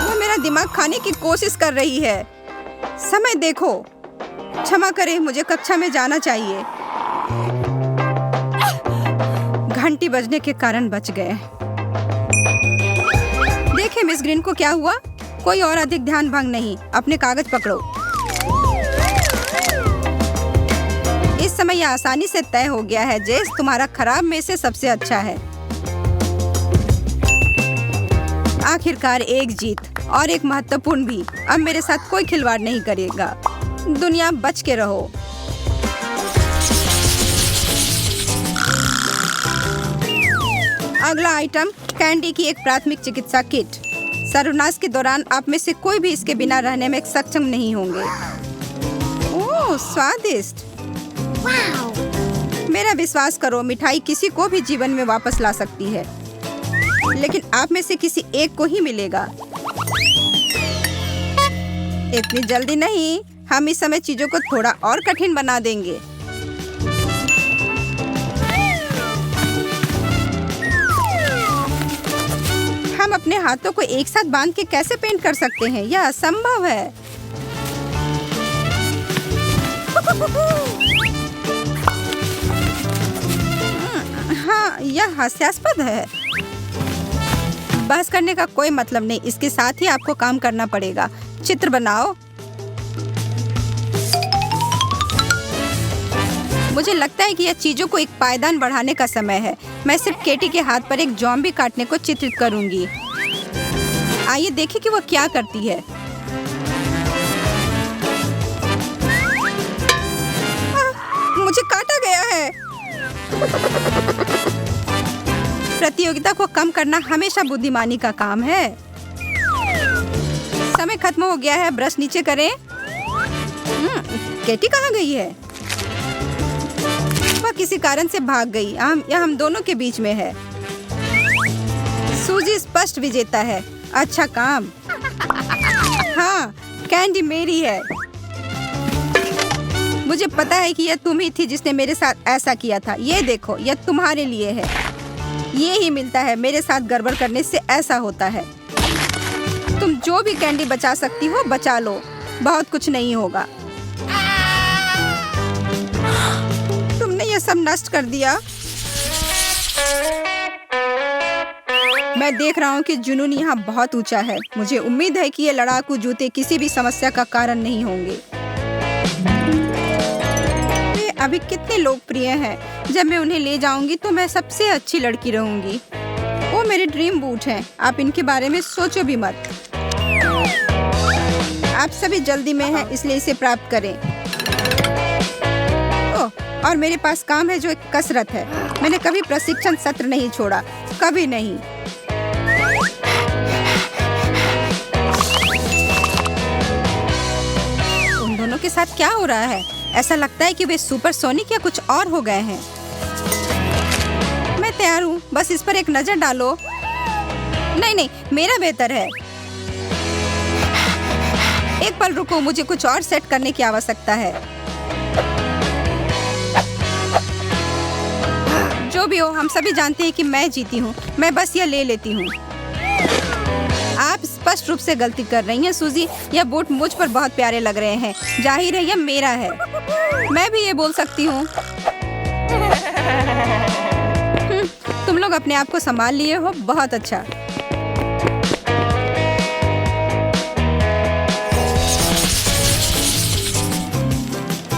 Speaker 1: वो मेरा दिमाग खाने की कोशिश कर रही है। समय देखो। क्षमा करें, मुझे कक्षा में जाना चाहिए। घंटी बजने के कारण बच गए। देखें मिस ग्रीन को क्या हुआ। कोई और अधिक ध्यान भंग नहीं। अपने कागज पकड़ो। इस समय यह आसानी से तय हो गया है। जेस, तुम्हारा खराब में से सबसे अच्छा है। आखिरकार एक जीत, और एक महत्वपूर्ण भी। अब मेरे साथ कोई खिलवाड़ नहीं करेगा। दुनिया, बच के रहो। अगला आइटम, कैंडी की एक प्राथमिक चिकित्सा किट। सर्वनाश के दौरान आप में से कोई भी इसके बिना रहने में सक्षम नहीं होंगे। ओह, स्वादिष्ट। मेरा विश्वास करो, मिठाई किसी को भी जीवन में वापस ला सकती है, लेकिन आप में से किसी एक को ही मिलेगा। इतनी जल्दी नहीं, हम इस समय चीजों को थोड़ा और कठिन बना देंगे। हम अपने हाथों को एक साथ बांध के कैसे पेंट कर सकते हैं? यह असंभव है। हाँ, यह हास्यास्पद है। बहस करने का कोई मतलब नहीं, इसके साथ ही आपको काम करना पड़ेगा। चित्र बनाओ। मुझे लगता है कि यह चीजों को एक पायदान बढ़ाने का समय है। मैं सिर्फ केटी के हाथ पर एक ज़ॉम्बी काटने को चित्रित करूंगी। आइए देखें कि वह क्या करती है। मुझे काटा गया है। प्रतियोगिता को कम करना हमेशा बुद्धिमानी का काम है। समय खत्म हो गया है। ब्रश नीचे करें। केटी कहाँ गई है? वह किसी कारण से भाग गई। यह हम दोनों के बीच में है। सूजी स्पष्ट विजेता है। अच्छा काम। हाँ, कैंडी मेरी है। मुझे पता है कि यह तुम ही थी जिसने मेरे साथ ऐसा किया था। ये देखो, यह तुम्हारे लिए है। ये ही मिलता है, मेरे साथ गड़बड़ करने से ऐसा होता है। तुम जो भी कैंडी बचा सकती हो बचा लो, बहुत कुछ नहीं होगा। तुमने ये सब नष्ट कर दिया। मैं देख रहा हूँ कि जुनून यहाँ बहुत ऊंचा है। मुझे उम्मीद है कि ये लड़ाकू जूते किसी भी समस्या का कारण नहीं होंगे। वे अभी कितने लोकप्रिय हैं। जब मैं उन्हें ले जाऊंगी तो मैं सबसे अच्छी लड़की रहूंगी। वो मेरे ड्रीम बूट हैं। आप इनके बारे में सोचो भी मत। आप सभी जल्दी में हैं, इसलिए इसे प्राप्त करें। ओह, और मेरे पास काम है जो एक कसरत है। मैंने कभी प्रशिक्षण सत्र नहीं छोड़ा, कभी नहीं। उन दोनों के साथ क्या हो रहा है? ऐसा लगता है कि वे सुपरसोनिक या कुछ और हो गए हैं। मैं तैयार हूँ, बस इस पर एक नजर डालो। नहीं, मेरा बेहतर है। एक पल रुको, मुझे कुछ और सेट करने की आवश्यकता है। जो भी हो, हम सभी जानते हैं कि मैं जीती हूँ। मैं बस यह ले लेती हूँ। आप स्पष्ट स्पष्ट रूप से गलती कर रही हैं सूजी। यह बूट मुझ पर बहुत प्यारे लग रहे हैं। जाहिर है यह मेरा है। मैं भी ये बोल सकती हूँ। तुम लोग अपने आप को संभाल लिए हो, बहुत अच्छा।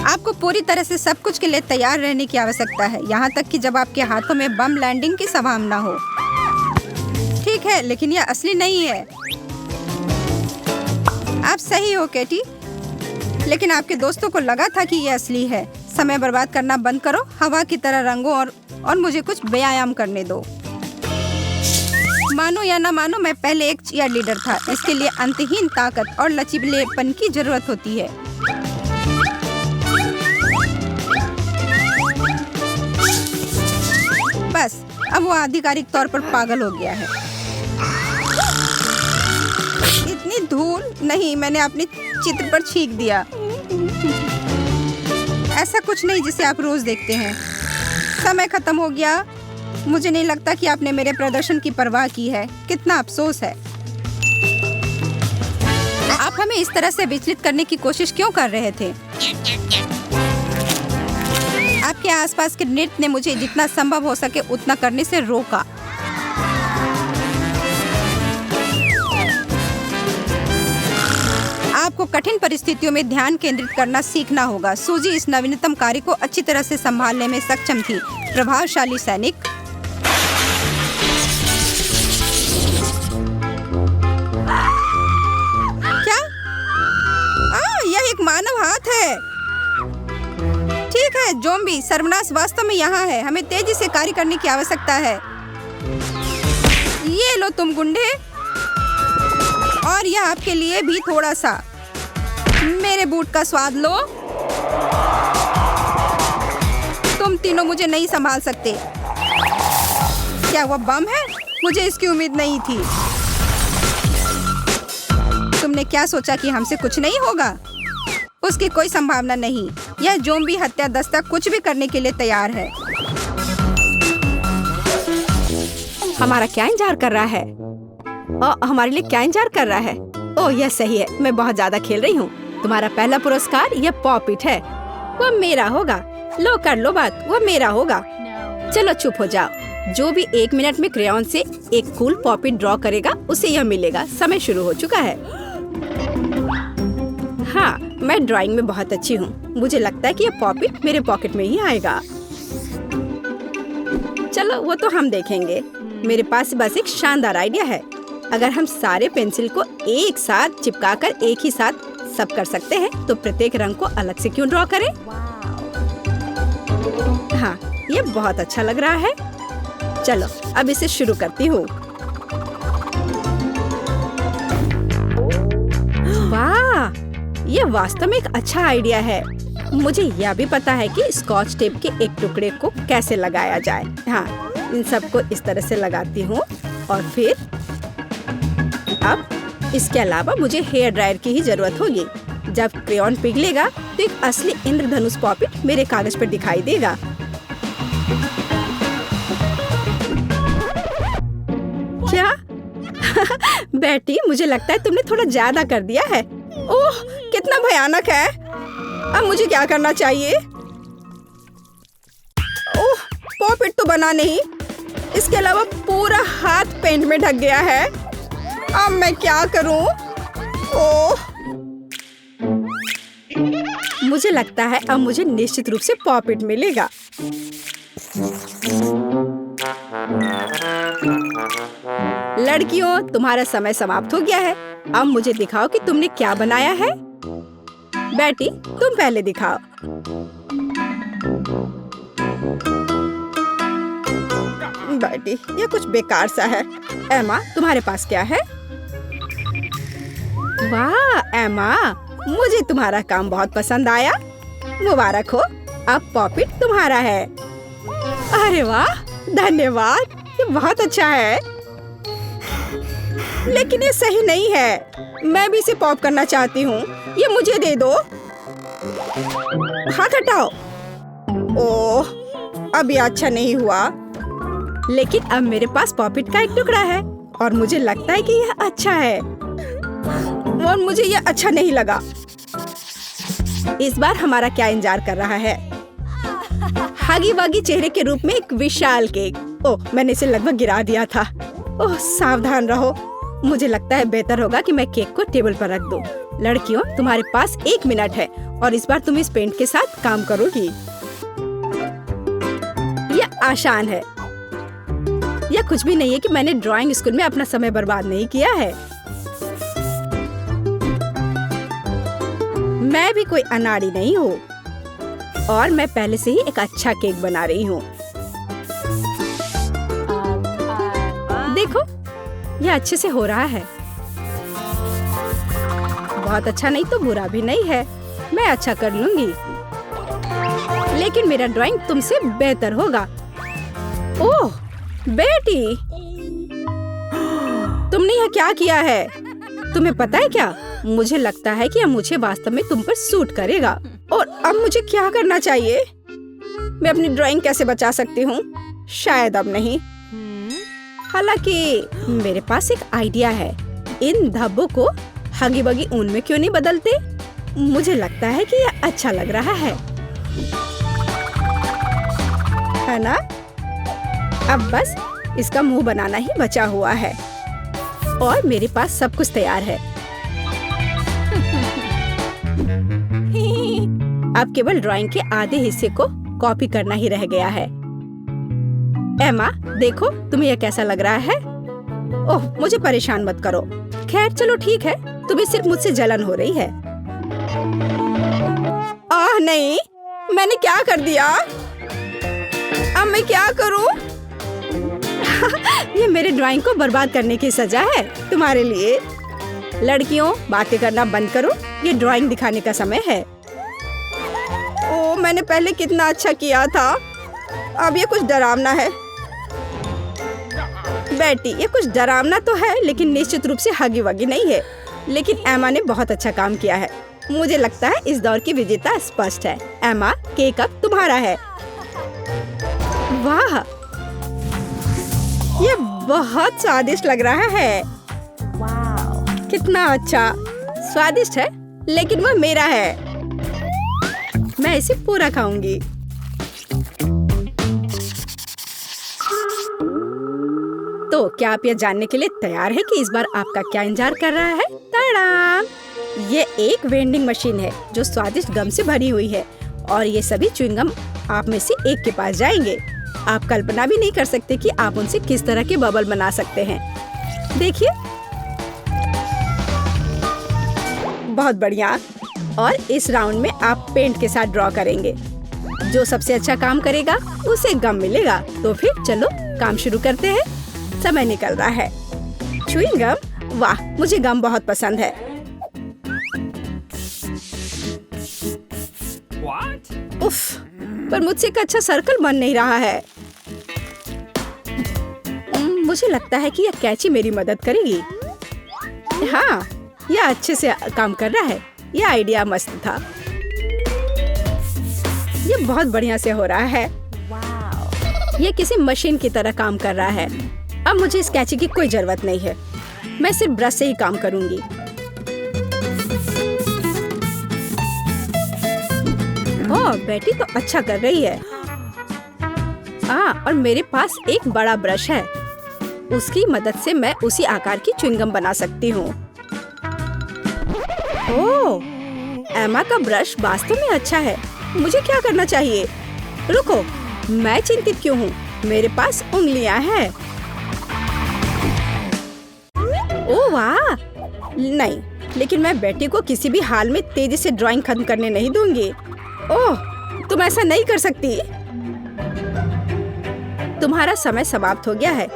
Speaker 1: आपको पूरी तरह से सब कुछ के लिए तैयार रहने की आवश्यकता है, यहाँ तक कि जब आपके हाथों में बम लैंडिंग की संभावना हो। ठीक है, लेकिन यह असली नहीं है। आप सही हो केटी, लेकिन आपके दोस्तों को लगा था कि यह असली है। समय बर्बाद करना बंद करो, हवा की तरह रंगो और मुझे कुछ व्यायाम करने दो। मानो या ना मानो, मैं पहले एक चीयर लीडर था। इसके लिए अंतहीन ताकत और लचीलेपन की जरूरत होती है। बस अब वो आधिकारिक तौर पर पागल हो गया है। इतनी धूल नहीं, मैंने अपने चित्र पर छींक दिया। ऐसा कुछ नहीं जिसे आप रोज देखते हैं। समय खत्म हो गया। मुझे नहीं लगता कि आपने मेरे प्रदर्शन की परवाह की है। कितना अफसोस है। आप हमें इस तरह से विचलित करने की कोशिश क्यों कर रहे थे? आपके आसपास के नृत्य ने मुझे जितना संभव हो सके उतना करने से रोका। आपको कठिन परिस्थितियों में ध्यान केंद्रित करना सीखना होगा। सूजी इस नवीनतम कार्य को अच्छी तरह से संभालने में सक्षम थी। प्रभावशाली सैनिक। क्या? यह एक मानव हाथ है। ठीक है ज़ॉम्बी, सर्वनाश वास्तव में यहाँ है। हमें तेजी से कार्य करने की आवश्यकता है। ये लो तुम गुंडे, और यह आपके लिए भी थोड़ा सा। मेरे बूट का स्वाद लो। तुम तीनों मुझे नहीं संभाल सकते। क्या वह बम है? मुझे इसकी उम्मीद नहीं थी। तुमने क्या सोचा कि हमसे कुछ नहीं होगा? उसकी कोई संभावना नहीं। यह ज़ॉम्बी हत्या दस्ता कुछ भी करने के लिए तैयार है। हमारा क्या इंतजार कर रहा है? हमारे लिए क्या इंतजार कर रहा है? ओह यह सही है, मैं बहुत ज्यादा खेल रही हूँ। तुम्हारा पहला पुरस्कार यह पॉपिट है। वो मेरा होगा। लो कर लो बात, वो मेरा होगा। चलो चुप हो जाओ। जो भी 1 मिनट में क्रेयॉन से एक कूल पॉपिट ड्रॉ करेगा उसे यह मिलेगा। समय शुरू हो चुका है। हाँ, मैं ड्राइंग में बहुत अच्छी हूँ। मुझे लगता है कि यह पॉपिट मेरे पॉकेट में ही आएगा। चलो वो तो हम देखेंगे। मेरे पास बस एक शानदार आइडिया है। अगर हम सारे पेंसिल को एक साथ चिपकाकर एक ही साथ सब कर सकते हैं तो प्रत्येक रंग को अलग से क्यों ड्रॉ करें? हाँ, ये बहुत अच्छा लग रहा है। चलो अब इसे शुरू करती हूँ। वाह, ये वास्तव में एक अच्छा आइडिया है। मुझे यह भी पता है कि स्कॉच टेप के एक टुकड़े को कैसे लगाया जाए। हाँ, इन सबको इस तरह से लगाती हूँ और फिर अब इसके अलावा मुझे हेयर ड्रायर की ही जरूरत होगी। जब क्रेयॉन पिघलेगा तो एक असली इंद्रधनुष पॉपिट मेरे कागज पर दिखाई देगा। क्या? बेटी, मुझे लगता है तुमने थोड़ा ज्यादा कर दिया है। ओह, कितना भयानक है। अब मुझे क्या करना चाहिए? ओह, पॉपिट तो बना नहीं। इसके अलावा पूरा हाथ पेंट में ढक गया है। अब मैं क्या करूं? ओह, मुझे लगता है अब मुझे निश्चित रूप से पॉपिट मिलेगा। लड़कियों, तुम्हारा समय समाप्त हो गया है। अब मुझे दिखाओ कि तुमने क्या बनाया है। बेटी, तुम पहले दिखाओ। बेटी, ये कुछ बेकार सा है। एमा, तुम्हारे पास क्या है? वाह एमा, मुझे तुम्हारा काम बहुत पसंद आया। मुबारक हो, अब पॉपिट तुम्हारा है। अरे वाह, धन्यवाद, ये बहुत अच्छा है। लेकिन ये सही नहीं है। मैं भी इसे पॉप करना चाहती हूँ। ये मुझे दे दो। हाथ हटाओ। ओह, अब ये अच्छा नहीं हुआ। लेकिन अब मेरे पास पॉपिट का एक टुकड़ा है और मुझे लगता है कि यह अच्छा है। और मुझे ये अच्छा नहीं लगा। इस बार हमारा क्या इंतजार कर रहा है? हागी वागी चेहरे के रूप में एक विशाल केक। ओह, मैंने इसे लगभग गिरा दिया था। ओह, सावधान रहो। मुझे लगता है बेहतर होगा कि मैं केक को टेबल पर रख दूं। लड़कियों, तुम्हारे पास 1 मिनट है और इस बार तुम इस पेंट के साथ काम करोगी। यह आसान है। यह कुछ भी नहीं है कि मैंने ड्राइंग स्कूल में अपना समय बर्बाद नहीं किया है। मैं भी कोई अनाड़ी नहीं हूँ और मैं पहले से ही एक अच्छा केक बना रही हूँ। देखो, यह अच्छे से हो रहा है। बहुत अच्छा नहीं तो बुरा भी नहीं है। मैं अच्छा कर लूंगी, लेकिन मेरा ड्राइंग तुमसे बेहतर होगा। ओह बेटी, तुमने यह क्या किया है? तुम्हें पता है क्या? मुझे लगता है कि यह मुझे वास्तव में तुम पर सूट करेगा। और अब मुझे क्या करना चाहिए? मैं अपनी ड्राइंग कैसे बचा सकती हूँ? शायद अब नहीं। हालांकि मेरे पास एक आइडिया है। इन धब्बों को हगी बगी ऊन में क्यों नहीं बदलते? मुझे लगता है कि यह अच्छा लग रहा है ना? अब बस इसका मुंह बनाना ही बचा हुआ है और मेरे पास सब कुछ तैयार है। अब केवल ड्राइंग के आधे हिस्से को कॉपी करना ही रह गया है। एमा, देखो तुम्हें यह कैसा लग रहा है? ओह, मुझे परेशान मत करो। खैर चलो ठीक है, तुम्हें सिर्फ मुझसे जलन हो रही है। आह नहीं, मैंने क्या कर दिया? अब मैं क्या करूं? ये मेरे ड्राइंग को बर्बाद करने की सजा है तुम्हारे लिए। लड़कियों, बातें करना बंद करो। ये ड्राइंग दिखाने का समय है। ओह, मैंने पहले कितना अच्छा किया था। अब ये कुछ डरावना है। बेटी, ये कुछ डरावना तो है, लेकिन निश्चित रूप से हगी वगी नहीं है। लेकिन एमा ने बहुत अच्छा काम किया है। मुझे लगता है इस दौर की विजेता स्पष्ट है। एमा, केक अब तुम्हारा है। वाह, ये बहुत स्वादिष्ट लग रहा है। कितना अच्छा स्वादिष्ट है, लेकिन वह मेरा है। मैं इसे पूरा खाऊंगी। तो क्या आप यह जानने के लिए तैयार हैं कि इस बार आपका क्या इंतजार कर रहा है? ताड़ाम! ये एक वेंडिंग मशीन है जो स्वादिष्ट गम से भरी हुई है और ये सभी च्युइंगम आप में से एक के पास जाएंगे। आप कल्पना भी नहीं कर सकते कि आप उनसे किस तरह के बबल बना सकते हैं। देखिए, बहुत बढ़िया। और इस राउंड में आप पेंट के साथ ड्रॉ करेंगे। जो सबसे अच्छा काम करेगा उसे गम मिलेगा। तो फिर चलो काम शुरू करते हैं। समय निकल रहा है। च्युइंग गम, वाह, मुझे गम बहुत पसंद है। उफ, पर मुझसे एक अच्छा सर्कल बन नहीं रहा है। मुझे लगता है कि यह कैंची मेरी मदद करेगी। हाँ, यह अच्छे से काम कर रहा है। यह आइडिया मस्त था। यह बहुत बढ़िया से हो रहा है। यह किसी मशीन की तरह काम कर रहा है। अब मुझे इस कैंची की कोई जरूरत नहीं है। मैं सिर्फ ब्रश से ही काम करूंगी। ओह, बेटी तो अच्छा कर रही है। और मेरे पास एक बड़ा ब्रश है। उसकी मदद से मैं उसी आकार की च्युइंगम बना सकती हूँ। ओह, एमा का ब्रश वास्तव में अच्छा है। मुझे क्या करना चाहिए? रुको, मैं चिंतित क्यों हूँ? मेरे पास उंगलियां हैं। ओह वाह! नहीं, लेकिन मैं बेटी को किसी भी हाल में तेजी से ड्राइंग खत्म करने नहीं दूंगी। ओह, तुम ऐसा नहीं कर सकती। तुम्हारा समय समाप्त हो गया है।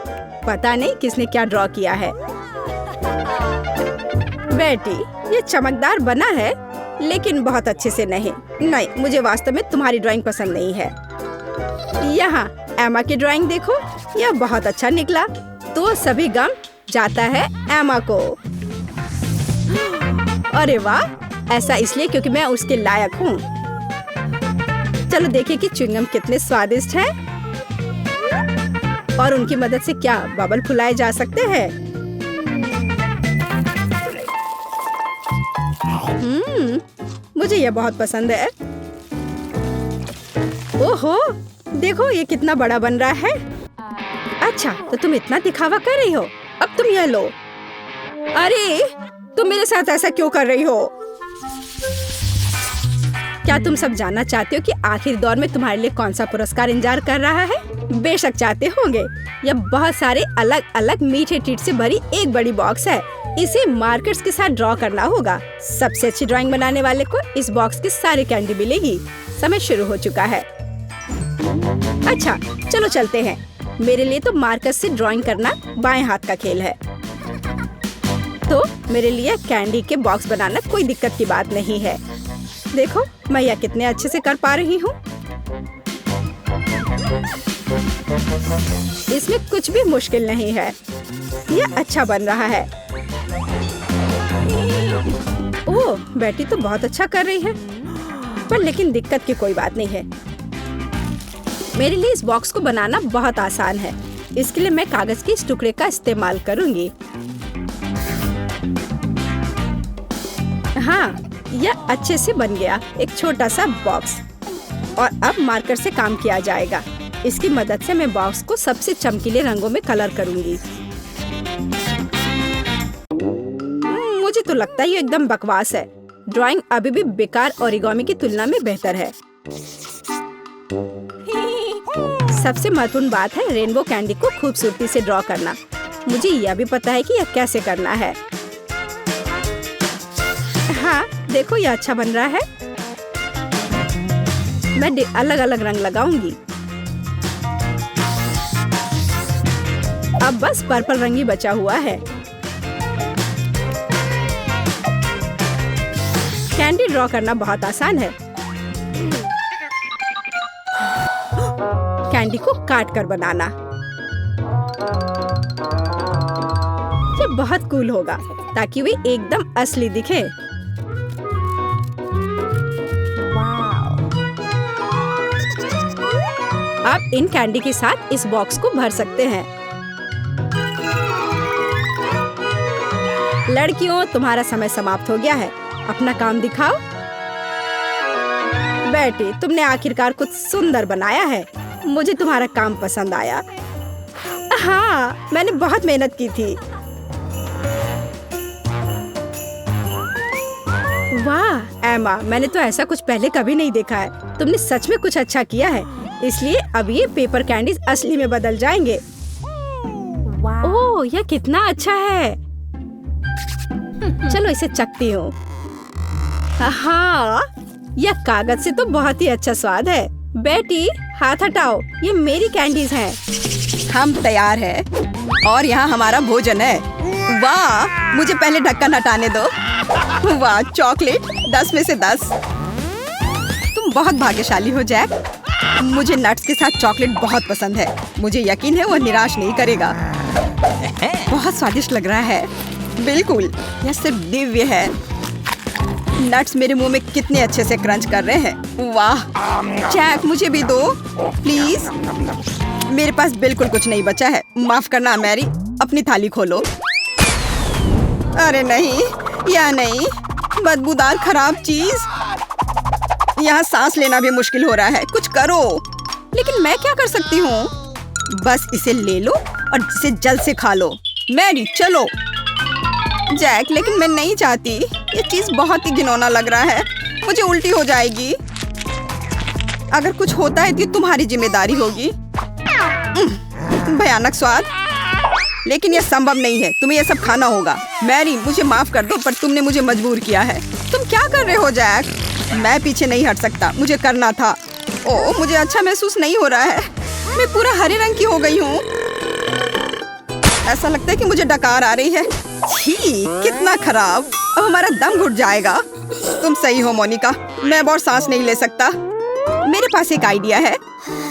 Speaker 1: पता नहीं किसने क्या ड्रॉ किया है। बेटी, ये चमकदार बना है, लेकिन बहुत अच्छे से नहीं। नहीं, मुझे वास्तव में तुम्हारी ड्राइंग पसंद नहीं है। यहाँ एमा की ड्राइंग देखो, यह बहुत अच्छा निकला। तो सभी गम जाता है एमा को। अरे वाह, ऐसा इसलिए क्योंकि मैं उसके लायक हूँ। चलो देखिए कि च्युइंगम कितने स्वादिष्ट हैं और उनकी मदद से क्या बबल फुलाए जा सकते हैं। मुझे यह बहुत पसंद है। ओहो, देखो ये कितना बड़ा बन रहा है। अच्छा, तो तुम इतना दिखावा कर रही हो। अब तुम यह लो। अरे, तुम मेरे साथ ऐसा क्यों कर रही हो? क्या तुम सब जानना चाहते हो कि आखिर दौर में तुम्हारे लिए कौन सा पुरस्कार इंतजार कर रहा है? बेशक चाहते होंगे। यह बहुत सारे अलग अलग मीठे ट्रीट से भरी एक बड़ी बॉक्स है। इसे मार्कर्स के साथ ड्रॉ करना होगा। सबसे अच्छी ड्राइंग बनाने वाले को इस बॉक्स की सारी कैंडी मिलेगी। समय शुरू हो चुका है। अच्छा, चलो चलते हैं। मेरे लिए तो मार्कर्स से ड्राइंग करना बाएं हाथ का खेल है, तो मेरे लिए कैंडी के बॉक्स बनाना कोई दिक्कत की बात नहीं है। देखो मैं यह कितने अच्छे से कर पा रही हूँ। इसमें कुछ भी मुश्किल नहीं है। यह अच्छा बन रहा है। ओह, बेटी तो बहुत अच्छा कर रही है। पर लेकिन दिक्कत की कोई बात नहीं है। मेरे लिए इस बॉक्स को बनाना बहुत आसान है। इसके लिए मैं कागज के इस टुकड़े का इस्तेमाल करूंगी। हाँ, यह अच्छे से बन गया। एक छोटा सा बॉक्स। और अब मार्कर से काम किया जाएगा। इसकी मदद से मैं बॉक्स को सबसे चमकीले रंगों में कलर करूंगी। मुझे तो लगता है ये एकदम बकवास है। ड्राइंग अभी भी बेकार ओरिगामी की तुलना में बेहतर है। सबसे महत्वपूर्ण बात है रेनबो कैंडी को खूबसूरती से ड्रॉ करना। मुझे यह भी पता है कि यह कैसे करना है। हाँ, देखो यह अच्छा बन रहा है। मैं अलग अलग रंग लगाऊंगी। अब बस पर्पल रंग ही बचा हुआ है। कैंडी ड्रॉ करना बहुत आसान है। कैंडी को काट कर बनाना ये बहुत कूल होगा, ताकि वे एकदम असली दिखे। आप इन कैंडी के साथ इस बॉक्स को भर सकते हैं। लड़कियों, तुम्हारा समय समाप्त हो गया है। अपना काम दिखाओ। बेटी, तुमने आखिरकार कुछ सुंदर बनाया है। मुझे तुम्हारा काम पसंद आया। हाँ, मैंने बहुत मेहनत की थी। वाह एमा, मैंने तो ऐसा कुछ पहले कभी नहीं देखा है। तुमने सच में कुछ अच्छा किया है। इसलिए अब ये पेपर कैंडीज असली में बदल जाएंगे। ओह, यह कितना अच्छा है। चलो इसे चखती हूँ। हाँ, यह कागज से तो बहुत ही अच्छा स्वाद है। बेटी, हाथ हटाओ। ये मेरी कैंडीज हैं। हम तैयार हैं और यहाँ हमारा भोजन है। वाह, मुझे पहले ढक्कन हटाने दो। वाह, चॉकलेट 10 में से 10। तुम बहुत भाग्यशाली हो जैक। मुझे नट्स के साथ चॉकलेट बहुत पसंद है। मुझे यकीन है वह निराश नहीं करेगा। बहुत स्वादिष्ट लग रहा है। बिल्कुल, यह सिर्फ दिव्य है। नट्स मेरे मुंह में कितने अच्छे से क्रंच कर रहे हैं। वाह जैक, मुझे भी दो प्लीज। मेरे पास बिल्कुल कुछ नहीं बचा है। माफ करना मैरी, अपनी थाली खोलो। अरे नहीं, या नहीं, बदबूदार खराब चीज। यहाँ सांस लेना भी मुश्किल हो रहा है। कुछ करो। लेकिन मैं क्या कर सकती हूँ? बस इसे ले लो और इसे जल्द से खा लो। मैरी चलो। जैक, लेकिन मैं नहीं चाहती। ये चीज बहुत ही घिनौना लग रहा है। मुझे उल्टी हो जाएगी। अगर कुछ होता है तो तुम्हारी जिम्मेदारी होगी। भयानक स्वाद। लेकिन यह संभव नहीं है। तुम्हें यह सब खाना होगा। मैरी, मुझे माफ कर दो, पर तुमने मुझे मजबूर किया है। तुम क्या कर रहे हो जैक? मैं पीछे नहीं हट सकता। मुझे करना था। ओह, मुझे अच्छा महसूस नहीं हो रहा है। मैं पूरा हरे रंग की हो गई हूँ। ऐसा लगता है कि मुझे डकार आ रही है। छी, कितना खराब। अब हमारा दम घुट जाएगा। तुम सही हो मोनिका, मैं अब और सांस नहीं ले सकता। मेरे पास एक आइडिया है।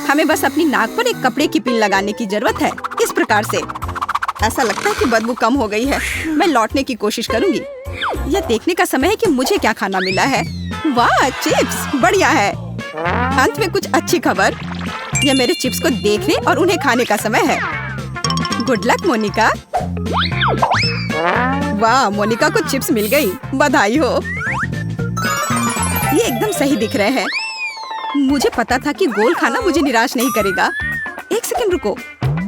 Speaker 1: हमें बस अपनी नाक पर एक कपड़े की पिन लगाने की जरूरत है। इस प्रकार से। ऐसा लगता है कि बदबू कम हो गई है। मैं लौटने की कोशिश करूंगी। यह देखने का समय है कि मुझे क्या खाना मिला है। वाह, चिप्स बढ़िया है। अंत में कुछ अच्छी खबर। यह मेरे चिप्स को देखने और उन्हें खाने का समय है। Good luck Monica. वाह, मोनिका को चिप्स मिल गई। बधाई हो। ये एकदम सही दिख रहे हैं। मुझे पता था कि गोल खाना मुझे निराश नहीं करेगा। एक सेकंड रुको,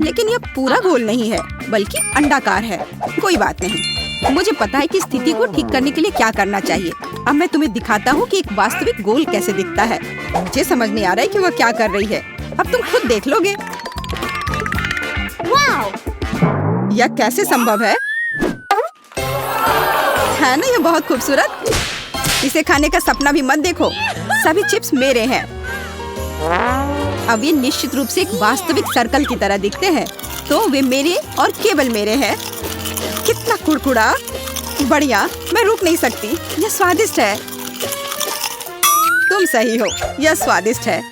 Speaker 1: लेकिन ये पूरा गोल नहीं है बल्कि अंडाकार है। कोई बात नहीं, मुझे पता है कि स्थिति को ठीक करने के लिए क्या करना चाहिए। अब मैं तुम्हें दिखाता हूँ कि एक वास्तविक गोल कैसे दिखता है। मुझे समझ नहीं आ रहा है कि वह क्या कर रही है। अब तुम खुद देख लोगे।
Speaker 3: Wow!
Speaker 1: यह कैसे संभव है ना? यह बहुत खूबसूरत। इसे खाने का सपना भी मत देखो। सभी चिप्स मेरे हैं। अब ये निश्चित रूप से एक वास्तविक सर्कल की तरह दिखते हैं, तो वे मेरे और केवल मेरे हैं। कितना कुड़कुड़ा, बढ़िया, मैं रुक नहीं सकती। यह स्वादिष्ट है। तुम सही हो, यह स्वादिष्ट है।